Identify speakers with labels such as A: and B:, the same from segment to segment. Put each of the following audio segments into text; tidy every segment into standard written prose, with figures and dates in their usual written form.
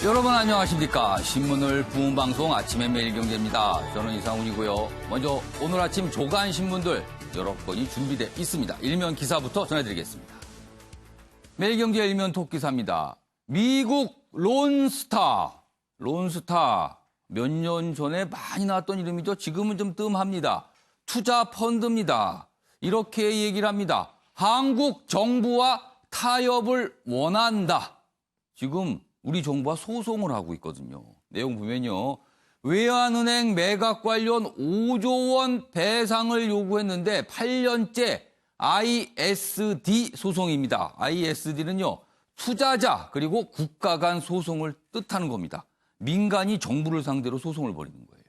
A: 여러분 안녕하십니까. 신문을 부은 방송 아침의 매일경제입니다. 저는 이상훈이고요. 먼저 오늘 아침 조간 신문들 여러 건이 준비되어 있습니다. 일면 기사부터 전해드리겠습니다. 매일경제 일면 톱 기사입니다. 미국 론스타 몇 년 전에 많이 나왔던 이름이죠. 지금은 좀 뜸합니다. 투자 펀드입니다. 이렇게 얘기를 합니다. 한국 정부와 타협을 원한다. 지금 우리 정부가 소송을 하고 있거든요. 내용 보면요. 외환은행 매각 관련 5조 원 배상을 요구했는데 8년째 ISD 소송입니다. ISD는요. 투자자 그리고 국가 간 소송을 뜻하는 겁니다. 민간이 정부를 상대로 소송을 벌이는 거예요.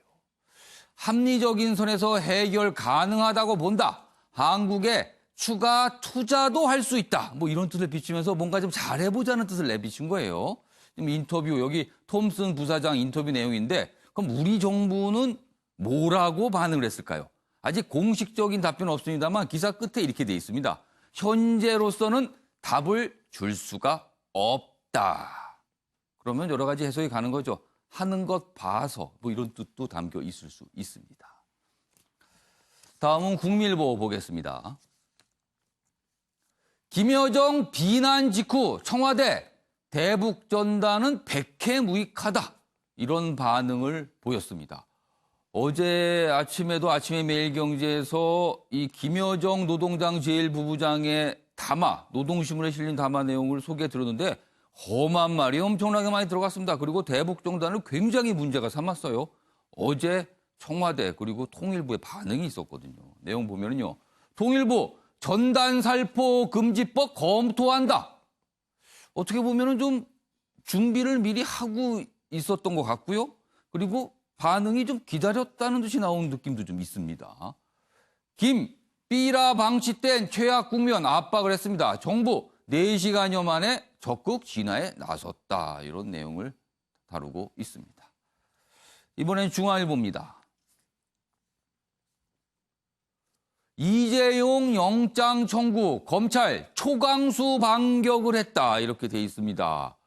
A: 합리적인 선에서 해결 가능하다고 본다. 한국에 추가 투자도 할 수 있다. 뭐 이런 뜻을 비추면서 뭔가 좀 잘해보자는 뜻을 내비친 거예요. 지금 인터뷰, 여기 톰슨 부사장 인터뷰 내용인데 그럼 우리 정부는 뭐라고 반응을 했을까요? 아직 공식적인 답변은 없습니다만 기사 끝에 이렇게 돼 있습니다. 현재로서는 답을 줄 수가 없다. 그러면 여러 가지 해석이 가는 거죠. 하는 것 봐서 뭐 이런 뜻도 담겨 있을 수 있습니다. 다음은 국민일보 보겠습니다. 김여정 비난 직후 청와대 대북 전단은 백해무익하다. 이런 반응을 보였습니다. 어제 아침에도 아침의 매일경제에서 이 김여정 노동당 제1부부장의 담화, 노동신문에 실린 담화 내용을 소개해 드렸는데 험한 말이 엄청나게 많이 들어갔습니다. 그리고 대북 전단을 굉장히 문제가 삼았어요. 어제 청와대 그리고 통일부의 반응이 있었거든요. 내용 보면은요. 통일부 전단 살포 금지법 검토한다. 어떻게 보면은 좀 준비를 미리 하고 있었던 것 같고요. 그리고 반응이 좀 기다렸다는 듯이 나온 느낌도 좀 있습니다. 김, 삐라 방치된 최악 국면 압박을 했습니다. 정부 4시간여 만에 적극 진화에 나섰다. 이런 내용을 다루고 있습니다. 이번엔 중앙일보입니다. 이재용 영장 청구, 검찰 초강수 반격을 했다. 이렇게 돼 있습니다.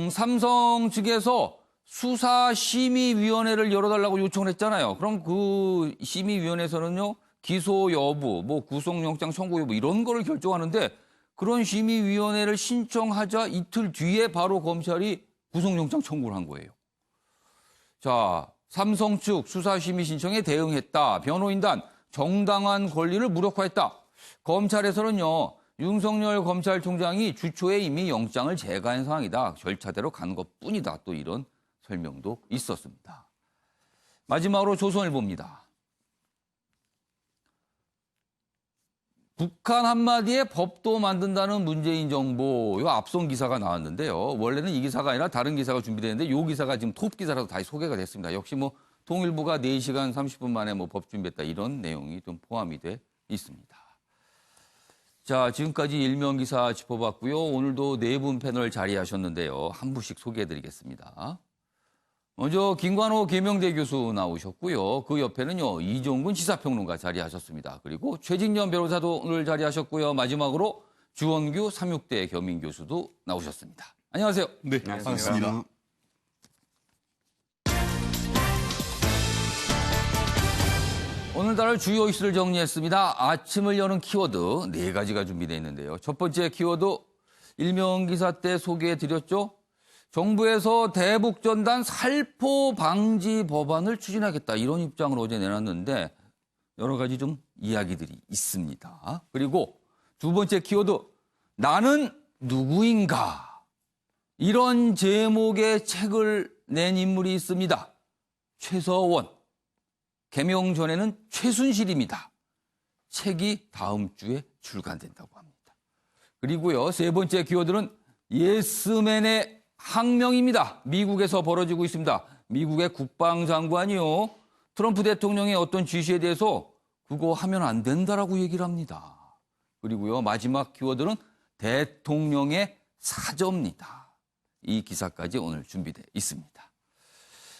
A: 삼성 측에서 수사심의위원회를 열어달라고 요청을 했잖아요. 그럼 그 심의위원회에서는요, 기소 여부, 뭐 구속영장 청구 여부 이런 거를 결정하는데 그런 심의위원회를 신청하자 이틀 뒤에 바로 검찰이 구속영장 청구를 한 거예요. 자, 삼성 측 수사심의 신청에 대응했다. 변호인단 정당한 권리를 무력화했다. 검찰에서는요. 윤석열 검찰총장이 주초에 이미 영장을 제거한 상황이다. 절차대로 간 것뿐이다. 또 이런 설명도 있었습니다. 마지막으로 조선일보입니다. 북한 한마디에 법도 만든다는 문재인 정부, 이 앞선 기사가 나왔는데요. 원래는 이 기사가 아니라 다른 기사가 준비되는데 이 기사가 지금 톱 기사라서 다시 소개가 됐습니다. 역시 뭐 통일부가 4시간 30분 만에 뭐 법 준비했다 이런 내용이 좀 포함이 돼 있습니다. 자, 지금까지 일면 기사 짚어봤고요. 오늘도 4분 패널 자리하셨는데요. 한 분씩 소개해드리겠습니다. 먼저 김관호 계명대 교수 나오셨고요. 그 옆에는요 이종근 시사평론가 자리하셨습니다. 그리고 최진년 변호사도 오늘 자리하셨고요. 마지막으로 주원규 삼육대 겸임 교수도 나오셨습니다. 안녕하세요.
B: 네, 반갑습니다.
A: 오늘따라 주요 이슈를 정리했습니다. 아침을 여는 키워드 4가지가 준비되어 있는데요. 첫 번째 키워드 일면 기사 때 소개해드렸죠. 정부에서 대북전단 살포 방지 법안을 추진하겠다. 이런 입장을 어제 내놨는데 여러 가지 좀 이야기들이 있습니다. 그리고 두 번째 키워드 나는 누구인가. 이런 제목의 책을 낸 인물이 있습니다. 최서원. 개명 전에는 최순실입니다. 책이 다음 주에 출간된다고 합니다. 그리고요, 세 번째 키워드는 예스맨의 항명입니다. 미국에서 벌어지고 있습니다. 미국의 국방장관이요. 트럼프 대통령의 어떤 지시에 대해서 그거 하면 안 된다라고 얘기를 합니다. 그리고요, 마지막 키워드는 대통령의 사저입니다. 이 기사까지 오늘 준비되어 있습니다.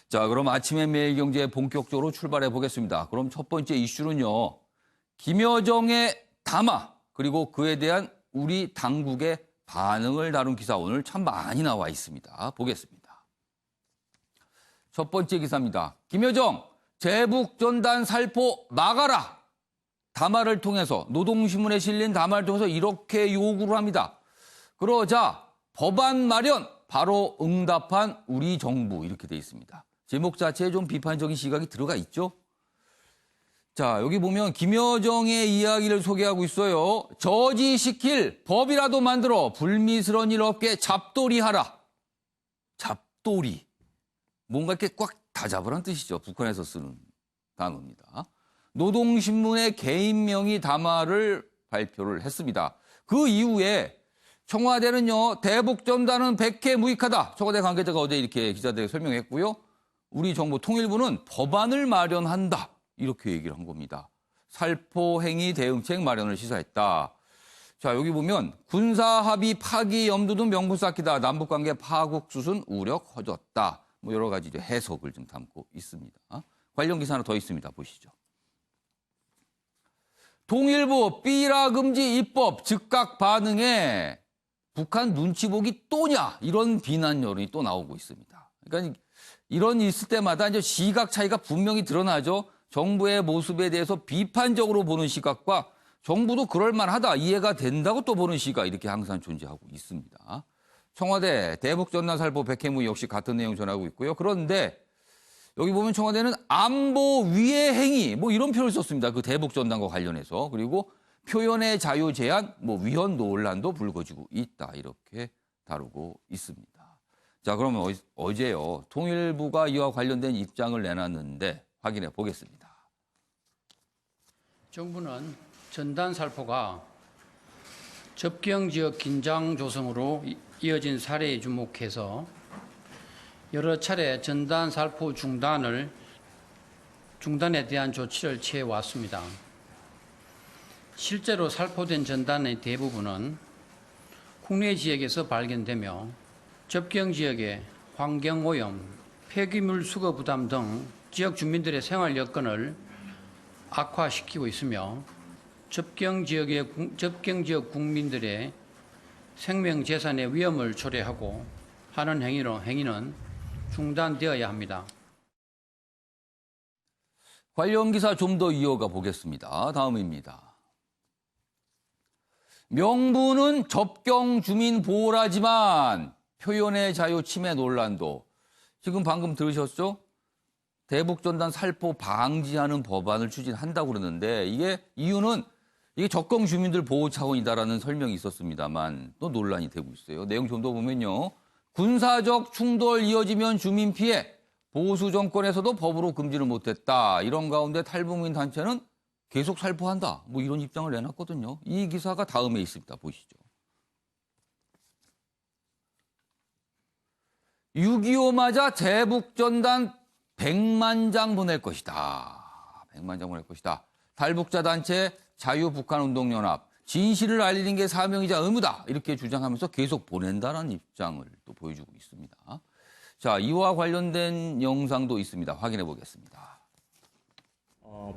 A: 자, 그럼 아침의 매일경제 본격적으로 출발해 보겠습니다. 그럼 첫 번째 이슈는요. 김여정의 담화 그리고 그에 대한 우리 당국의 반응을 다룬 기사 오늘 참 많이 나와 있습니다. 보겠습니다. 첫 번째 기사입니다. 김여정, 제북전단 살포 나가라. 담화를 통해서 노동신문에 실린 담화를 통해서 이렇게 요구를 합니다. 그러자 법안 마련 바로 응답한 우리 정부 이렇게 돼 있습니다. 제목 자체에 좀 비판적인 시각이 들어가 있죠. 자, 여기 보면 김여정의 이야기를 소개하고 있어요. 저지시킬 법이라도 만들어 불미스러운 일 없게 잡돌이하라. 잡돌이. 뭔가 이렇게 꽉 다 잡으란 뜻이죠. 북한에서 쓰는 단어입니다. 노동신문의 개인명의 담화를 발표를 했습니다. 그 이후에 청와대는요, 대북전단은 백해 무익하다. 청와대 관계자가 어제 이렇게 기자들에게 설명했고요. 우리 정부 통일부는 법안을 마련한다. 이렇게 얘기를 한 겁니다. 살포행위 대응책 마련을 시사했다. 자, 여기 보면 군사합의 파기 염두 등 명분 쌓기다. 남북관계 파국 수순 우력 허졌다. 뭐 여러 가지 해석을 좀 담고 있습니다. 관련 기사 하나 더 있습니다. 보시죠. 통일부 삐라 금지 입법 즉각 반응에 북한 눈치 보기 또냐 이런 비난 여론이 또 나오고 있습니다. 그러니까 이런 일 있을 때마다 이제 시각 차이가 분명히 드러나죠. 정부의 모습에 대해서 비판적으로 보는 시각과 정부도 그럴 만하다, 이해가 된다고 또 보는 시각 이렇게 항상 존재하고 있습니다. 청와대 대북전단 살포 백해무 역시 같은 내용 전하고 있고요. 그런데 여기 보면 청와대는 안보 위해 행위 뭐 이런 표현을 썼습니다. 그 대북전단과 관련해서. 그리고 표현의 자유 제한, 뭐 위헌 논란도 불거지고 있다. 이렇게 다루고 있습니다. 자, 그러면 어제요. 통일부가 이와 관련된 입장을 내놨는데 확인해 보겠습니다.
B: 정부는 전단 살포가 접경 지역 긴장 조성으로 이어진 사례에 주목해서 여러 차례 전단 살포 중단에 대한 조치를 취해 왔습니다. 실제로 살포된 전단의 대부분은 국내 지역에서 발견되며 접경 지역의 환경오염, 폐기물 수거 부담 등 지역 주민들의 생활 여건을 악화시키고 있으며 접경 지역 국민들의 생명 재산의 위험을 초래하고 하는 행위는 중단되어야 합니다.
A: 관련 기사 좀 더 이어가 보겠습니다. 다음입니다. 명분은 접경 주민 보호라지만 표현의 자유 침해 논란도. 지금 방금 들으셨죠? 대북전단 살포 방지하는 법안을 추진한다고 그러는데 이유는 이게 접경 주민들 보호 차원이다라는 설명이 있었습니다만 또 논란이 되고 있어요. 내용 좀 더 보면요. 군사적 충돌 이어지면 주민 피해, 보수 정권에서도 법으로 금지를 못했다. 이런 가운데 탈북민 단체는 계속 살포한다. 뭐 이런 입장을 내놨거든요. 이 기사가 다음에 있습니다. 보시죠. 6.25 맞아 대북전단 100만 장 보낼 것이다. 100만 장 보낼 것이다. 탈북자 단체 자유북한운동연합. 진실을 알리는 게 사명이자 의무다. 이렇게 주장하면서 계속 보낸다는 입장을 또 보여주고 있습니다. 자, 이와 관련된 영상도 있습니다. 확인해 보겠습니다.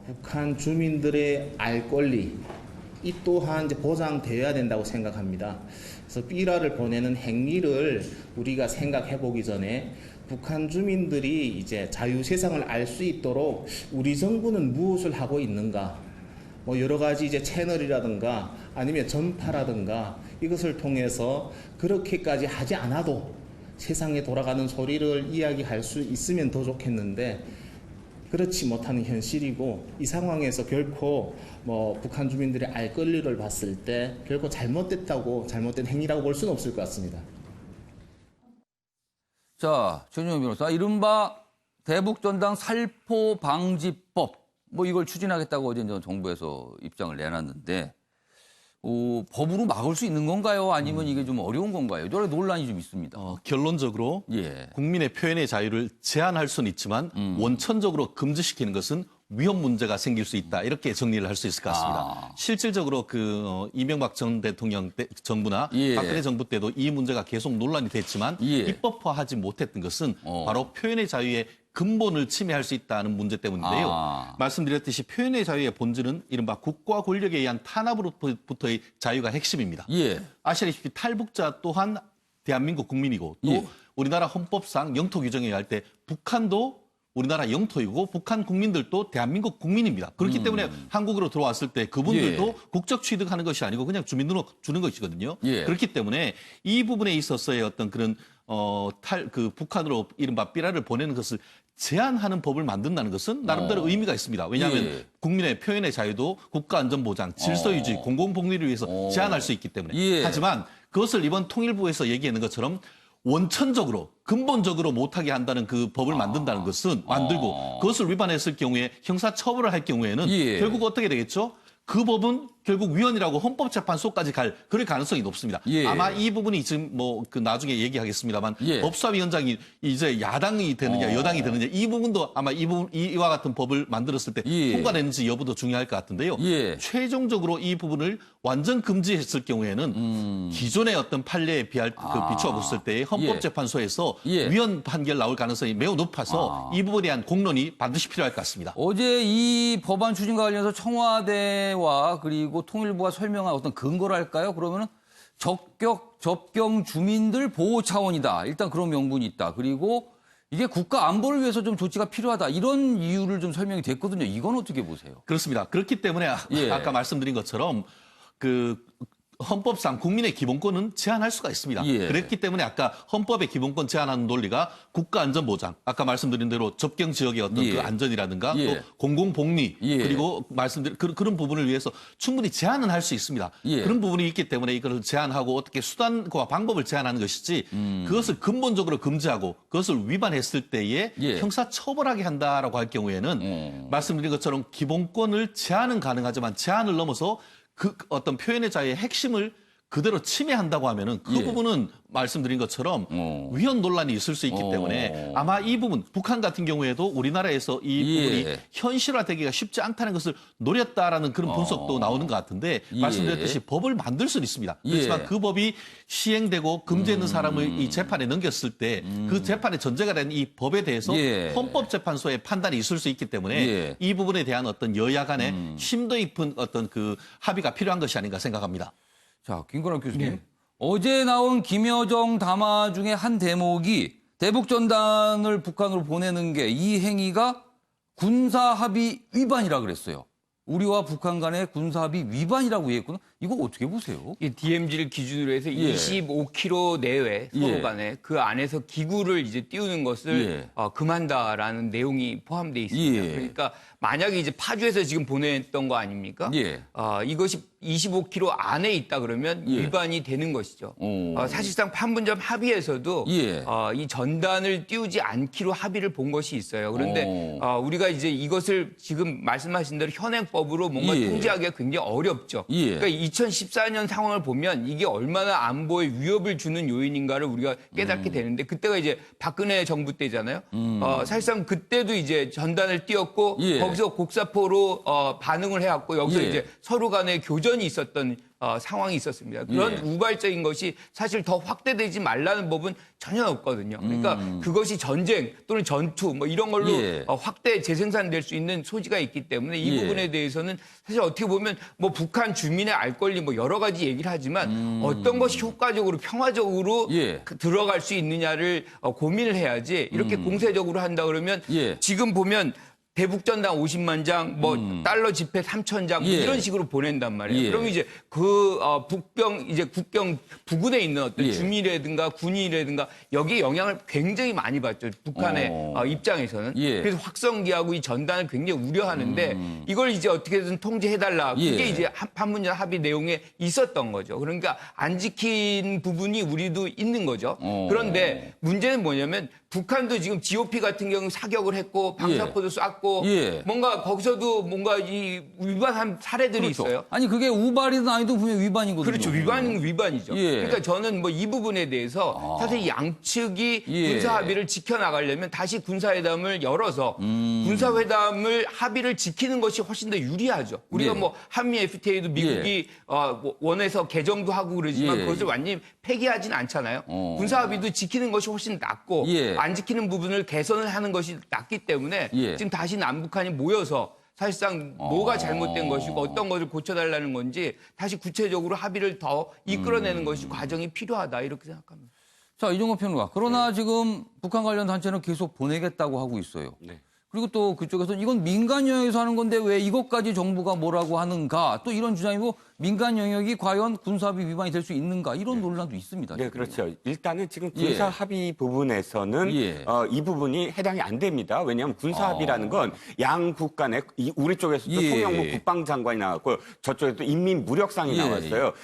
C: 북한 주민들의 알 권리, 이 또한 이제 보장되어야 된다고 생각합니다. 그래서 삐라를 보내는 행위를 우리가 생각해 보기 전에 북한 주민들이 이제 자유 세상을 알 수 있도록 우리 정부는 무엇을 하고 있는가, 뭐 여러 가지 이제 채널이라든가 아니면 전파라든가 이것을 통해서 그렇게까지 하지 않아도 세상에 돌아가는 소리를 이야기할 수 있으면 더 좋겠는데 그렇지 못하는 현실이고, 이 상황에서 결코 뭐 북한 주민들의 알 권리를 봤을 때 결코 잘못된 행위라고 볼 수는 없을 것 같습니다.
A: 자, 최준영 변호사, 이른바 대북전단 살포 방지법, 뭐 이걸 추진하겠다고 어제 정부에서 입장을 내놨는데, 법으로 막을 수 있는 건가요? 아니면 이게 좀 어려운 건가요? 여러 논란이 좀 있습니다.
D: 결론적으로 국민의 표현의 자유를 제한할 수는 있지만 원천적으로 금지시키는 것은 위험 문제가 생길 수 있다. 이렇게 정리를 할 수 있을 것 같습니다. 실질적으로 이명박 전 대통령 정부나 박근혜 정부 때도 이 문제가 계속 논란이 됐지만 입법화하지 못했던 것은 바로 표현의 자유의 근본을 침해할 수 있다는 문제 때문인데요. 말씀드렸듯이 표현의 자유의 본질은 이른바 국가 권력에 의한 탄압으로부터의 자유가 핵심입니다. 아시다시피 탈북자 또한 대한민국 국민이고 또
A: 예.
D: 우리나라 헌법상 영토 규정에 의할 때 북한도 우리나라 영토이고 북한 국민들도 대한민국 국민입니다. 그렇기 때문에 한국으로 들어왔을 때 그분들도
A: 예.
D: 국적 취득하는 것이 아니고 그냥 주민등록 주는 것이거든요.
A: 예.
D: 그렇기 때문에 이 부분에 있어서의 어떤 그런 북한으로 이른바 삐라를 보내는 것을 제한하는 법을 만든다는 것은 나름대로 의미가 있습니다. 왜냐하면
A: 예.
D: 국민의 표현의 자유도 국가안전보장, 질서유지, 공공복리를 위해서 제한할 수 있기 때문에.
A: 예.
D: 하지만 그것을 이번 통일부에서 얘기하는 것처럼 원천적으로 근본적으로 못하게 한다는 그 법을 만든다는 것은 만들고 그것을 위반했을 경우에 형사처벌을 할 경우에는
A: 예.
D: 결국 어떻게 되겠죠? 그 법은 결국 위헌이라고 헌법재판소까지 그럴 가능성이 높습니다.
A: 예.
D: 아마 이 부분이 지금 그 나중에 얘기하겠습니다만
A: 예.
D: 법사위원장이 이제 야당이 되느냐 여당이 되느냐 이 부분도 아마 이와 같은 법을 만들었을 때
A: 예.
D: 통과되는지 여부도 중요할 것 같은데요.
A: 예.
D: 최종적으로 이 부분을 완전 금지했을 경우에는 기존의 어떤 판례에 비추어 봤을 때 헌법재판소에서
A: 예.
D: 위헌 판결 나올 가능성이 매우 높아서 이 부분에 대한 공론이 반드시 필요할 것 같습니다.
A: 어제 이 법안 추진과 관련해서 청와대와 그리고 통일부가 설명한 어떤 근거랄까요? 그러면은 접경 주민들 보호 차원이다. 일단 그런 명분이 있다. 그리고 이게 국가 안보를 위해서 좀 조치가 필요하다. 이런 이유를 좀 설명이 됐거든요. 이건 어떻게 보세요?
D: 그렇습니다. 그렇기 때문에
A: 예.
D: 아까 말씀드린 것처럼 헌법상 국민의 기본권은 제한할 수가 있습니다.
A: 예.
D: 그랬기 때문에 아까 헌법의 기본권 제한하는 논리가 국가안전보장, 아까 말씀드린 대로 접경 지역의 어떤
A: 예.
D: 그 안전이라든가
A: 예.
D: 또 공공복리
A: 예.
D: 그리고 말씀드린 그런 부분을 위해서 충분히 제한은 할 수 있습니다.
A: 예.
D: 그런 부분이 있기 때문에 이걸 제한하고 어떻게 수단과 방법을 제한하는 것이지 그것을 근본적으로 금지하고 그것을 위반했을 때에
A: 예.
D: 형사처벌하게 한다라고 할 경우에는 말씀드린 것처럼 기본권을 제한은 가능하지만 제한을 넘어서 그 어떤 표현의 자유의 핵심을 그대로 침해한다고 하면은 그
A: 예.
D: 부분은 말씀드린 것처럼 위헌 논란이 있을 수 있기 때문에 아마 이 부분 북한 같은 경우에도 우리나라에서 이
A: 예.
D: 부분이 현실화되기가 쉽지 않다는 것을 노렸다라는 그런 분석도 나오는 것 같은데
A: 예.
D: 말씀드렸듯이 법을 만들 수는 있습니다. 그렇지만
A: 예.
D: 그 법이 시행되고 금지했는 사람을 이 재판에 넘겼을 때 그 재판의 전제가 된 이 법에 대해서
A: 예.
D: 헌법재판소의 판단이 있을 수 있기 때문에
A: 예.
D: 이 부분에 대한 어떤 여야 간의 심도 깊은 어떤 그 합의가 필요한 것이 아닌가 생각합니다.
A: 자, 김건학 교수님. 어제 나온 김여정 담화 중에 한 대목이 대북전단을 북한으로 보내는 게 이 행위가 군사합의 위반이라 그랬어요. 우리와 북한 간의 군사합의 위반이라고 얘기했거든요. 이거 어떻게 보세요?
E: 이 DMZ를 기준으로 해서
A: 예.
E: 25km 내외 서로
A: 예.
E: 간에 그 안에서 기구를 이제 띄우는 것을
A: 예.
E: 금한다라는 내용이 포함되어 있습니다.
A: 예.
E: 그러니까 만약에 이제 파주에서 지금 보냈던 거 아닙니까?
A: 예.
E: 이것이 25km 안에 있다 그러면
A: 예.
E: 위반이 되는 것이죠.
A: 오.
E: 사실상 판문점 합의에서도
A: 예.
E: 이 전단을 띄우지 않기로 합의를 본 것이 있어요. 그런데
A: 오.
E: 우리가 이제 이것을 지금 말씀하신 대로 현행법으로 뭔가
A: 예.
E: 통제하기가 굉장히 어렵죠.
A: 예.
E: 그러니까 2014년 상황을 보면 이게 얼마나 안보에 위협을 주는 요인인가를 우리가 깨닫게 되는데 그때가 이제 박근혜 정부 때잖아요. 사실상 그때도 이제 전단을 띄웠고
A: 예.
E: 거기서 곡사포로 반응을 해왔고 여기서
A: 예.
E: 이제 서로 간의 교전이 있었던 상황이 있었습니다. 그런
A: 예.
E: 우발적인 것이 사실 더 확대되지 말라는 법은 전혀 없거든요. 그러니까 그것이 전쟁 또는 전투 뭐 이런 걸로
A: 예.
E: 확대 재생산될 수 있는 소지가 있기 때문에 이
A: 예.
E: 부분에 대해서는 사실 어떻게 보면 뭐 북한 주민의 알 권리 뭐 여러 가지 얘기를 하지만 어떤 것이 효과적으로 평화적으로
A: 예.
E: 들어갈 수 있느냐를 고민을 해야지 이렇게 공세적으로 한다 그러면
A: 예.
E: 지금 보면 대북전단 50만 장, 뭐 달러 지폐 3천 장, 뭐
A: 예.
E: 이런 식으로 보낸단 말이에요.
A: 예.
E: 그럼 이제 국경 부근에 있는 어떤
A: 예.
E: 주민이라든가 군인이라든가 여기에 영향을 굉장히 많이 받죠. 북한의 입장에서는.
A: 예.
E: 그래서 확성기하고 이 전단을 굉장히 우려하는데 이걸 이제 어떻게든 통제해달라. 그게
A: 예.
E: 이제 판문점 합의 내용에 있었던 거죠. 그러니까 안 지킨 부분이 우리도 있는 거죠. 그런데 문제는 뭐냐면 북한도 지금 GOP 같은 경우 사격을 했고 방사포도 쐈고
A: 예.
E: 뭔가 거기서도 뭔가 이 위반한 사례들이
A: 그렇죠.
E: 있어요.
A: 아니 그게 우발이든 아니든 분명 위반이거든요.
E: 그렇죠. 위반은 위반이죠.
A: 예.
E: 그러니까 저는 뭐 이 부분에 대해서 사실 양측이
A: 예.
E: 군사 합의를 지켜나가려면 다시 군사회담을 열어서 군사회담을 합의를 지키는 것이 훨씬 더 유리하죠. 우리가
A: 예.
E: 뭐 한미 FTA도 미국이 원해서 개정도 하고 그러지만
A: 예.
E: 그것을 완전히 폐기하진 않잖아요. 군사 합의도 지키는 것이 훨씬 낫고
A: 예.
E: 안 지키는 부분을 개선을 하는 것이 낫기 때문에
A: 예.
E: 지금 다시 남북한이 모여서 사실상 뭐가 잘못된 것이고 어떤 것을 고쳐달라는 건지 다시 구체적으로 합의를 더 이끌어내는 것이 과정이 필요하다 이렇게 생각합니다.
A: 자, 이종건 평론가. 그러나 지금 북한 관련 단체는 계속 보내겠다고 하고 있어요.
F: 네.
A: 그리고 또 그쪽에서 이건 민간 영역에서 하는 건데 왜 이것까지 정부가 뭐라고 하는가? 또 이런 주장이고 민간 영역이 과연 군사합의 위반이 될 수 있는가? 이런 논란도 있습니다.
F: 네,
A: 지금.
F: 그렇죠. 일단은 지금 군사 합의 부분에서는
A: 예.
F: 이 부분이 해당이 안 됩니다. 왜냐하면 군사 합의라는 건 양국 간에 우리 쪽에서도
A: 예.
F: 통영무 국방장관이 나왔고 저쪽에도 인민무력상이
A: 예.
F: 나왔어요.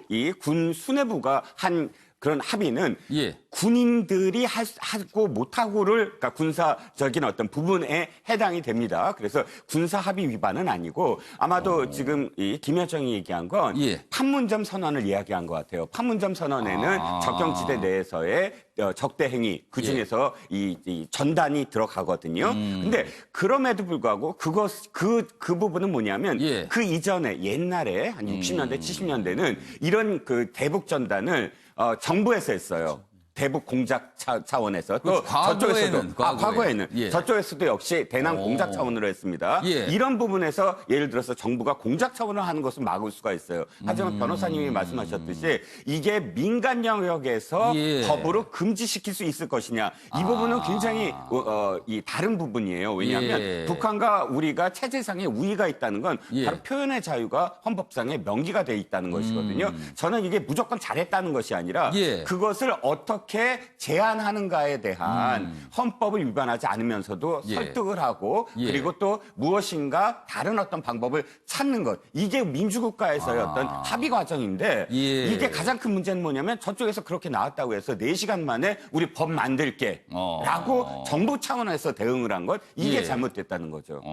F: 이 군 수뇌부가 한 그런 합의는
A: 예.
F: 군인들이 하고 못하고를 그러니까 군사적인 어떤 부분에 해당이 됩니다. 그래서 군사 합의 위반은 아니고 아마도 지금 이 김여정이 얘기한 건
A: 예.
F: 판문점 선언을 이야기한 것 같아요. 판문점 선언에는 적경지대 내에서의 적대 행위 그 중에서 이 전단이 들어가거든요. 근데 그럼에도 불구하고 그 부분은 뭐냐면
A: 예.
F: 그 이전에 옛날에 한 60년대 70년대는 이런 그 대북 전단을 정부에서 했어요. 대북 공작 차원에서 또
A: 그렇죠. 과거에는,
F: 저쪽에서도 과거에는
A: 예.
F: 저쪽에서도 역시 대남 공작 차원으로 했습니다.
A: 예.
F: 이런 부분에서 예를 들어서 정부가 공작 차원으로 하는 것을 막을 수가 있어요. 하지만 변호사님이 말씀하셨듯이 이게 민간 영역에서
A: 예.
F: 법으로 금지시킬 수 있을 것이냐 이 부분은 굉장히 이 다른 부분이에요. 왜냐하면
A: 예.
F: 북한과 우리가 체제상의 우위가 있다는 건
A: 예.
F: 바로 표현의 자유가 헌법상의 명기가 돼 있다는 것이거든요. 저는 이게 무조건 잘했다는 것이 아니라
A: 예.
F: 그것을 어떻게 제한하는가에 대한 헌법을 위반하지 않으면서도
A: 예.
F: 설득을 하고
A: 예.
F: 그리고 또 무엇인가 다른 어떤 방법을 찾는 것. 이게 민주국가에서의 어떤 합의 과정인데
A: 예.
F: 이게 가장 큰 문제는 뭐냐면 저쪽에서 그렇게 나왔다고 해서 4시간 만에 우리 법 만들게 라고 정부 차원에서 대응을 한 것. 이게
A: 예.
F: 잘못됐다는 거죠.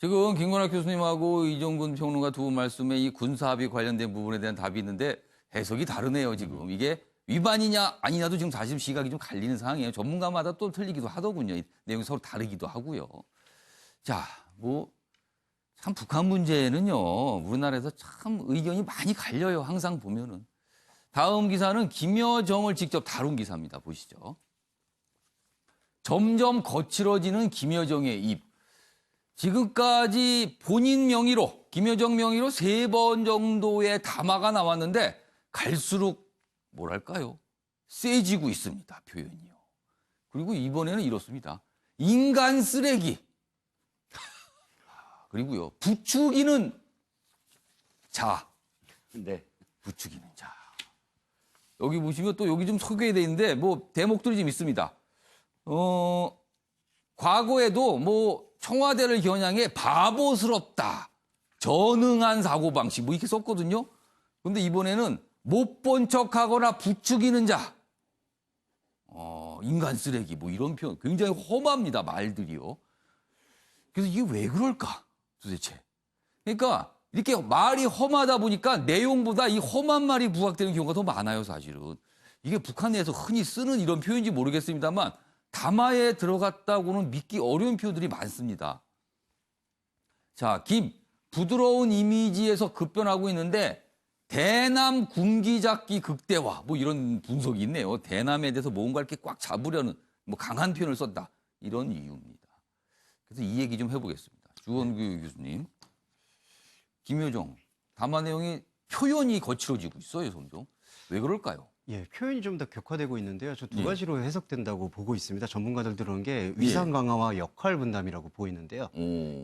A: 지금 김건학 교수님하고 이종근 평론가 두 분 말씀에 이 군사합의 관련된 부분에 대한 답이 있는데 해석이 다르네요, 지금. 이게 위반이냐 아니냐도 지금 사실 시각이 좀 갈리는 상황이에요. 전문가마다 또 틀리기도 하더군요. 이 내용이 서로 다르기도 하고요. 자, 참 북한 문제는요. 우리나라에서 참 의견이 많이 갈려요. 항상 보면은. 다음 기사는 김여정을 직접 다룬 기사입니다. 보시죠. 점점 거칠어지는 김여정의 입. 지금까지 본인 명의로, 김여정 명의로 3번 정도의 담화가 나왔는데 갈수록 뭐랄까요? 세지고 있습니다. 표현이요. 그리고 이번에는 이렇습니다. 인간 쓰레기. 그리고요. 부추기는 자.
F: 네.
A: 부추기는 자. 여기 보시면 또 여기 좀 소개되어 있는데 대목들이 좀 있습니다. 과거에도 청와대를 겨냥해 바보스럽다. 전응한 사고방식 이렇게 썼거든요. 그런데 이번에는 못 본 척하거나 부추기는 자. 인간 쓰레기 이런 표현 굉장히 험합니다. 말들이요. 그래서 이게 왜 그럴까 도대체. 그러니까 이렇게 말이 험하다 보니까 내용보다 이 험한 말이 부각되는 경우가 더 많아요. 사실은. 이게 북한 내에서 흔히 쓰는 이런 표현인지 모르겠습니다만 담화에 들어갔다고는 믿기 어려운 표현들이 많습니다. 자, 부드러운 이미지에서 급변하고 있는데 대남 군기잡기 극대화 이런 분석이 있네요. 대남에 대해서 뭔가 이렇게 꽉 잡으려는 강한 표현을 썼다. 이런 이유입니다. 그래서 이 얘기 좀 해보겠습니다. 주원규 교수님. 김여정 담화 내용이 표현이 거칠어지고 있어요. 점점. 왜 그럴까요?
G: 예, 표현이 좀 더 격화되고 있는데요. 저 두
A: 예.
G: 가지로 해석된다고 보고 있습니다. 전문가들 들은 게 위상 강화와 역할 분담이라고 보이는데요.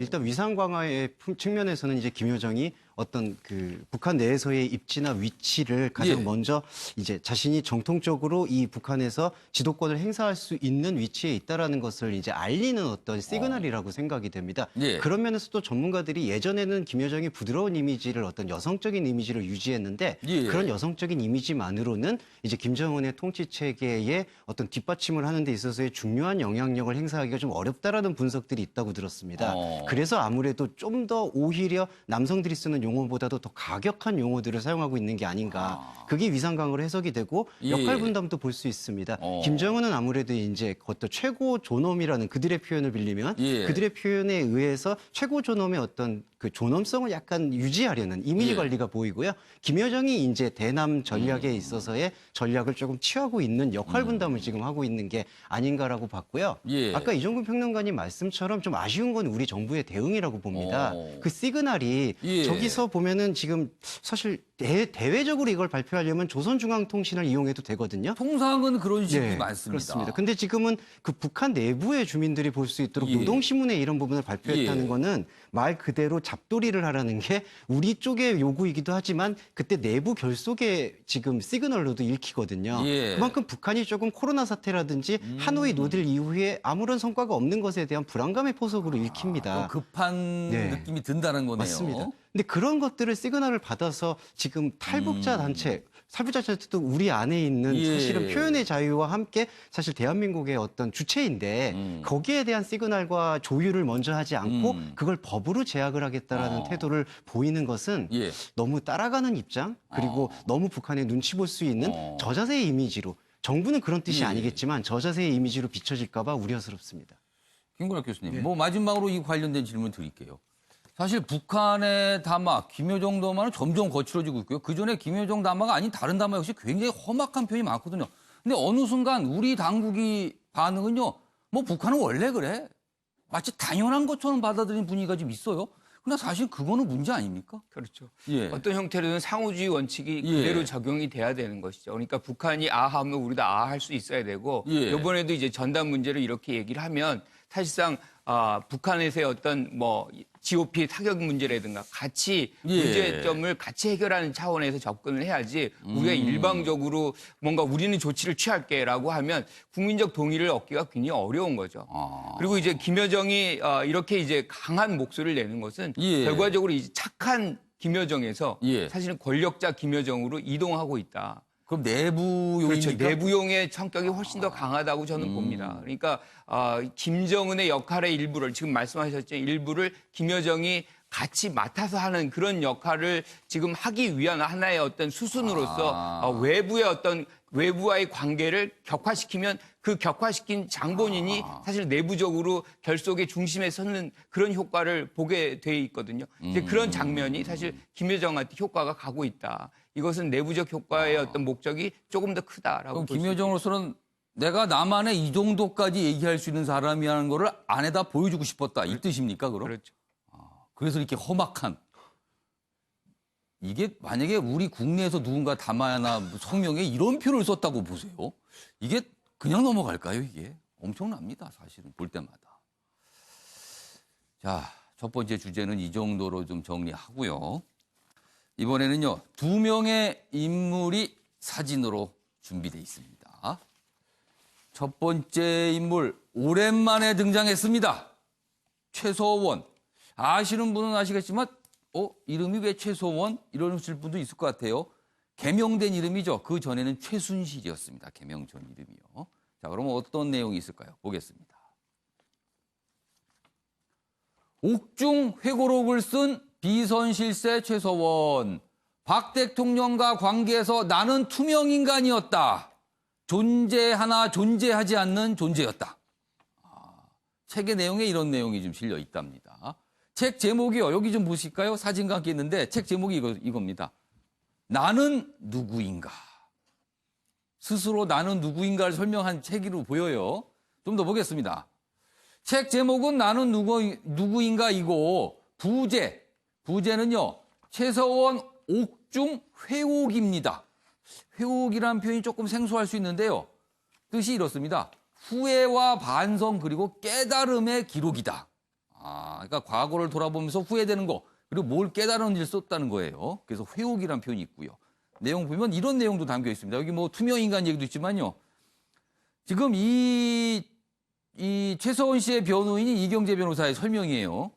G: 일단 위상 강화의 측면에서는 이제 김여정이 어떤 그 북한 내에서의 입지나 위치를 가장
A: 예.
G: 먼저 이제 자신이 정통적으로 이 북한에서 지도권을 행사할 수 있는 위치에 있다라는 것을 이제 알리는 어떤 시그널이라고 생각이 됩니다.
A: 예.
G: 그런 면에서 또 전문가들이 예전에는 김여정이 부드러운 이미지를 어떤 여성적인 이미지를 유지했는데
A: 예.
G: 그런 여성적인 이미지만으로는 이제 김정은의 통치 체계에 어떤 뒷받침을 하는 데 있어서의 중요한 영향력을 행사하기가 좀 어렵다라는 분석들이 있다고 들었습니다. 그래서 아무래도 좀 더 오히려 남성들이 쓰는 용어보다도 더 가격한 용어들을 사용하고 있는 게 아닌가. 그게 위상 강화로 해석이 되고
A: 예.
G: 역할 분담도 볼 수 있습니다. 김정은은 아무래도 이제 어떤 최고 존엄이라는 그들의 표현을 빌리면
A: 예.
G: 그들의 표현에 의해서 최고 존엄의 어떤 그 존엄성을 약간 유지하려는 이미지
A: 예.
G: 관리가 보이고요. 김여정이 이제 대남 전략에 있어서의 전략을 조금 취하고 있는 역할 분담을 지금 하고 있는 게 아닌가라고 봤고요.
A: 예.
G: 아까 이종근 평론가님 말씀처럼 좀 아쉬운 건 우리 정부의 대응이라고 봅니다. 그 시그널이
A: 예.
G: 저기서 보면은 지금 사실 대외적으로 이걸 발표하려면 조선중앙통신을 이용해도 되거든요.
A: 통상은 그런 식이 많습니다.
G: 그렇습니다. 근데 지금은 그 북한 내부의 주민들이 볼 수 있도록
A: 예.
G: 노동신문에 이런 부분을 발표했다는
A: 예.
G: 거는 말 그대로 잡돌이를 하라는 게 우리 쪽의 요구이기도 하지만 그때 내부 결속의 지금 시그널로도 읽히거든요.
A: 예.
G: 그만큼 북한이 조금 코로나 사태라든지 하노이 노딜 이후에 아무런 성과가 없는 것에 대한 불안감의 포석으로 읽힙니다.
A: 급한
G: 네.
A: 느낌이 든다는 거네요.
G: 맞습니다. 근데 그런 것들을 시그널을 받아서 지금 탈북자 단체, 탈북자 단체도 우리 안에 있는
A: 예.
G: 사실은 표현의 자유와 함께 사실 대한민국의 어떤 주체인데 거기에 대한 시그널과 조율을 먼저 하지 않고 그걸 법으로 제약을 하겠다라는 태도를 보이는 것은
A: 예.
G: 너무 따라가는 입장 그리고 너무 북한의 눈치 볼 수 있는 저자세의 이미지로 정부는 그런 뜻이
A: 예.
G: 아니겠지만 저자세의 이미지로 비춰질까 봐 우려스럽습니다.
A: 김근학 교수님, 뭐 마지막으로 이 관련된 질문 드릴게요. 사실 북한의 담화, 김여정 담화는 점점 거칠어지고 있고요. 그전에 김여정 담화가 아닌 다른 담화 역시 굉장히 험악한 표현이 많거든요. 근데 어느 순간 우리 당국이 반응은요. 뭐 북한은 원래 그래. 마치 당연한 것처럼 받아들이는 분위기가 좀 있어요. 근데 사실 그거는 문제 아닙니까?
E: 그렇죠.
A: 예.
E: 어떤 형태로든 상호주의 원칙이
A: 예.
E: 그대로 적용이 돼야 되는 것이죠. 그러니까 북한이 아 하면 우리도 아 할 수 있어야 되고
A: 예.
E: 이번에도 이제 전단 문제를 이렇게 얘기를 하면 사실상 북한에서의 어떤 뭐 GOP 타격 문제라든가 같이
A: 예.
E: 문제점을 같이 해결하는 차원에서 접근을 해야지 우리가 일방적으로 뭔가 우리는 조치를 취할게라고 하면 국민적 동의를 얻기가 굉장히 어려운 거죠. 그리고 이제 김여정이 이렇게 이제 강한 목소리를 내는 것은
A: 예.
E: 결과적으로 이제 착한 김여정에서
A: 예.
E: 사실은 권력자 김여정으로 이동하고 있다.
A: 그럼 내부용입니까?
E: 그렇죠. 내부용의 성격이 훨씬 더 강하다고 저는 봅니다. 그러니까 김정은의 역할의 일부를 지금 말씀하셨죠. 일부를 김여정이 같이 맡아서 하는 그런 역할을 지금 하기 위한 하나의 어떤 수순으로서 외부의 어떤 외부와의 관계를 격화시키면 그 격화시킨 장본인이 사실 내부적으로 결속의 중심에 서는 그런 효과를 보게 돼 있거든요. 이제 그런 장면이 사실 김여정한테 효과가 가고 있다. 이것은 내부적 효과의 어떤 목적이 조금 더 크다라고
A: 그럼
E: 볼 수
A: 김여정으로서는 내가 나만의 이 정도까지 얘기할 수 있는 사람이라는 거를 안에다 보여주고 싶었다. 이 뜻입니까, 그럼?
E: 그렇죠.
A: 그래서 이렇게 험악한. 이게 만약에 우리 국내에서 누군가 담화나 성명에 이런 표를 썼다고 보세요. 이게 그냥 넘어갈까요, 이게? 엄청납니다, 사실은, 볼 때마다. 자, 첫 번째 주제는 이 정도로 좀 정리하고요. 이번에는요, 2명의 인물이 사진으로 준비되어 있습니다. 첫 번째 인물, 오랜만에 등장했습니다. 최서원. 아시는 분은 아시겠지만, 이름이 왜 최서원? 이러실 분도 있을 것 같아요. 개명된 이름이죠. 그 전에는 최순실이었습니다. 개명 전 이름이요. 자, 그러면 어떤 내용이 있을까요? 보겠습니다. 옥중 회고록을 쓴 비선실세 최서원. 박 대통령과 관계에서 나는 투명인간이었다. 존재하나 존재하지 않는 존재였다. 책의 내용에 이런 내용이 좀 실려 있답니다. 책 제목이요. 여기 좀 보실까요? 사진과 함께 있는데 책 제목이 이겁니다. 나는 누구인가. 스스로 나는 누구인가를 설명한 책으로 보여요. 좀 더 보겠습니다. 책 제목은 나는 누구인가이고 부제는요. 최서원 옥중 회옥입니다. 회옥이라는 표현이 조금 생소할 수 있는데요. 뜻이 이렇습니다. 후회와 반성 그리고 깨달음의 기록이다. 그러니까 과거를 돌아보면서 후회되는 거 그리고 뭘 깨달은 일을 썼다는 거예요. 그래서 회옥이라는 표현이 있고요. 내용 보면 이런 내용도 담겨 있습니다. 여기 뭐 투명인간 얘기도 있지만요. 지금 이 최서원 씨의 변호인이 이경재 변호사의 설명이에요.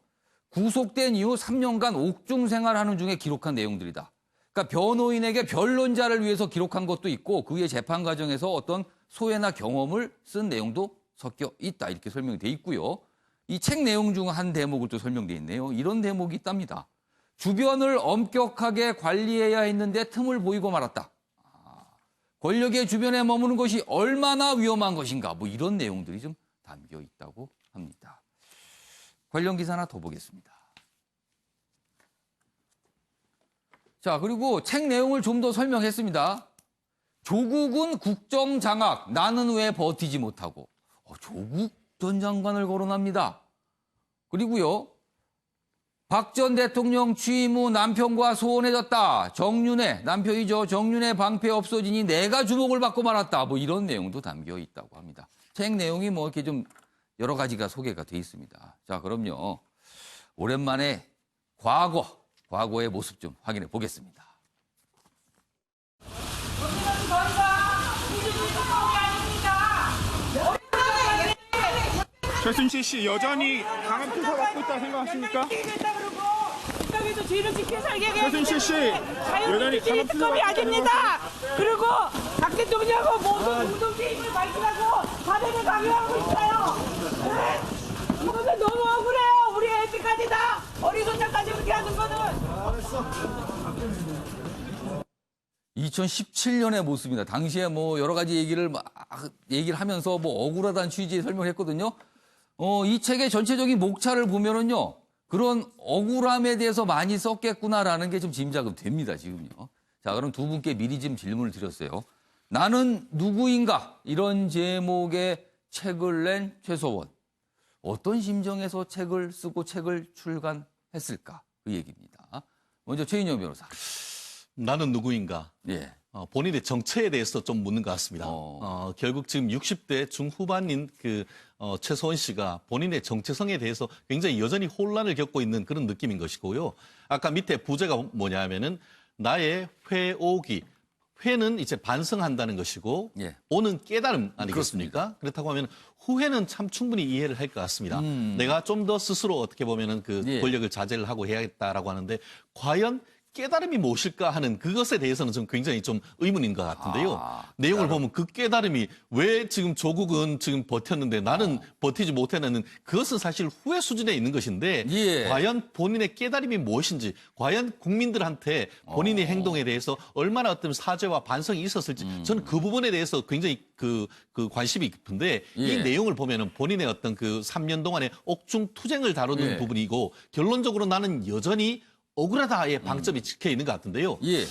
A: 구속된 이후 3년간 옥중 생활하는 중에 기록한 내용들이다. 그러니까 변호인에게 변론자를 위해서 기록한 것도 있고 그의 재판 과정에서 어떤 소회나 경험을 쓴 내용도 섞여 있다. 이렇게 설명이 돼 있고요. 이 책 내용 중 한 대목을 또 설명돼 있네요. 이런 대목이 있답니다. 주변을 엄격하게 관리해야 했는데 틈을 보이고 말았다. 권력의 주변에 머무는 것이 얼마나 위험한 것인가. 뭐 이런 내용들이 좀 담겨 있다고 합니다. 관련 기사 하나 더 보겠습니다. 자, 그리고 책 내용을 좀 더 설명했습니다. 조국은 국정장악, 나는 왜 버티지 못하고. 조국 전 장관을 거론합니다. 그리고요, 박 전 대통령 취임 후 남편과 소원해졌다. 정윤회, 남편이죠. 정윤회 방패 없어지니 내가 주목을 받고 말았다. 뭐 이런 내용도 담겨 있다고 합니다. 책 내용이 뭐 이렇게 좀 여러 가지가 소개가 돼 있습니다. 자, 그럼요. 오랜만에 과거의 모습 좀 확인해 보겠습니다.
H: 최순실 씨 여전히 강한 표사 갖고 있다 생각하십니까?
I: 국가에서 죄를 지켜 살게 해야
H: 최순실 씨 여전히 강한 표사
I: 특검이
H: 갖고
I: 아닙니다. 그리고 박 대통령하고 모든 공동체임을 밝히라고 사대를 강요하고 있어요. 네? 이거는 너무 억울해요. 우리 애들까지 다 어리선장까지 그렇게 하는 거는.
A: 2017년의 모습입니다. 당시에 뭐 여러 가지 얘기를 하면서 뭐 억울하다는 취지의 설명을 했거든요. 이 책의 전체적인 목차를 보면은요. 그런 억울함에 대해서 많이 썼겠구나라는 게 좀 짐작은 됩니다, 지금요. 자, 그럼 두 분께 미리 좀 질문을 드렸어요. 나는 누구인가? 이런 제목의 책을 낸 최서원. 어떤 심정에서 책을 쓰고 책을 출간했을까? 그 얘기입니다. 먼저 최인영 변호사.
D: 나는 누구인가?
A: 예.
D: 본인의 정체에 대해서 좀 묻는 것 같습니다. 결국 지금 60대 중후반인 최소원 씨가 본인의 정체성에 대해서 굉장히 여전히 혼란을 겪고 있는 그런 느낌인 것이고요. 아까 밑에 부제가 뭐냐 하면은 나의 회오기. 회는 이제 반성한다는 것이고
A: 예.
D: 오는 깨달음 아니겠습니까? 그렇다고 하면 후회는 참 충분히 이해를 할 것 같습니다. 내가 좀 더 스스로 어떻게 보면은
A: 예.
D: 권력을 자제를 하고 해야겠다라고 하는데 과연 깨달음이 무엇일까 하는 그것에 대해서는 좀 굉장히 좀 의문인 것 같은데요. 내용을 보면 그 깨달음이 왜 지금 조국은 지금 버텼는데 나는 버티지 못했는 그것은 사실 후회 수준에 있는 것인데
A: 예.
D: 과연 본인의 깨달음이 무엇인지 과연 국민들한테 본인의 행동에 대해서 얼마나 어떤 사죄와 반성이 있었을지 저는 그 부분에 대해서 굉장히 그 관심이 깊은데
A: 예.
D: 이 내용을 보면은 본인의 어떤 그 3년 동안의 옥중투쟁을 다루는
A: 예.
D: 부분이고 결론적으로 나는 여전히 억울하다의 방점이 찍혀 있는 것 같은데요.
A: 예.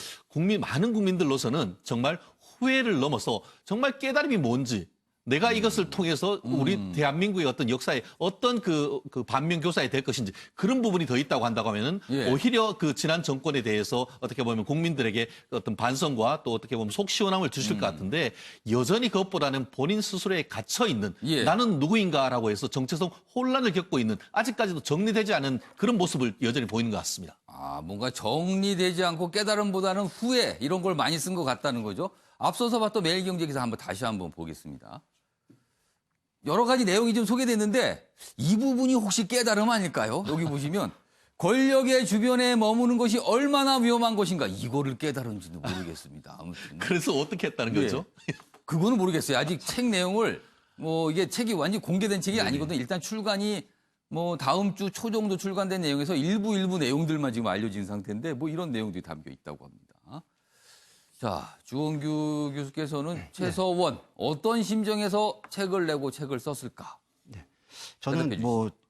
D: 많은 국민들로서는 정말 후회를 넘어서 정말 깨달음이 뭔지 내가 이것을 통해서 우리 대한민국의 어떤 역사에 어떤 그 반면교사에 될 것인지 그런 부분이 더 있다고 한다고 하면은
A: 예.
D: 오히려 그 지난 정권에 대해서 어떻게 보면 국민들에게 어떤 반성과 또 어떻게 보면 속 시원함을 주실 것 같은데 여전히 그것보다는 본인 스스로에 갇혀 있는
A: 예.
D: 나는 누구인가라고 해서 정체성 혼란을 겪고 있는 아직까지도 정리되지 않은 그런 모습을 여전히 보이는 것 같습니다.
A: 뭔가 정리되지 않고 깨달음보다는 후회 이런 걸 많이 쓴 것 같다는 거죠. 앞서서 봤던 매일경제 기사 다시 한번 보겠습니다. 여러 가지 내용이 좀 소개됐는데 이 부분이 혹시 깨달음 아닐까요? 여기 보시면 권력의 주변에 머무는 것이 얼마나 위험한 것인가 이거를 깨달은지도 모르겠습니다. 아무튼
D: 그래서 어떻게 했다는 거죠?
A: 그거는 모르겠어요. 아직 책 내용을 이게 책이 완전히 공개된 책이 아니거든요. 일단 출간이 다음 주 초 정도 출간된 내용에서 일부 내용들만 지금 알려진 상태인데 이런 내용들이 담겨 있다고 합니다. 자, 주원규 교수께서는 최서원 어떤 심정에서 책을 내고 책을 썼을까?
G: 저는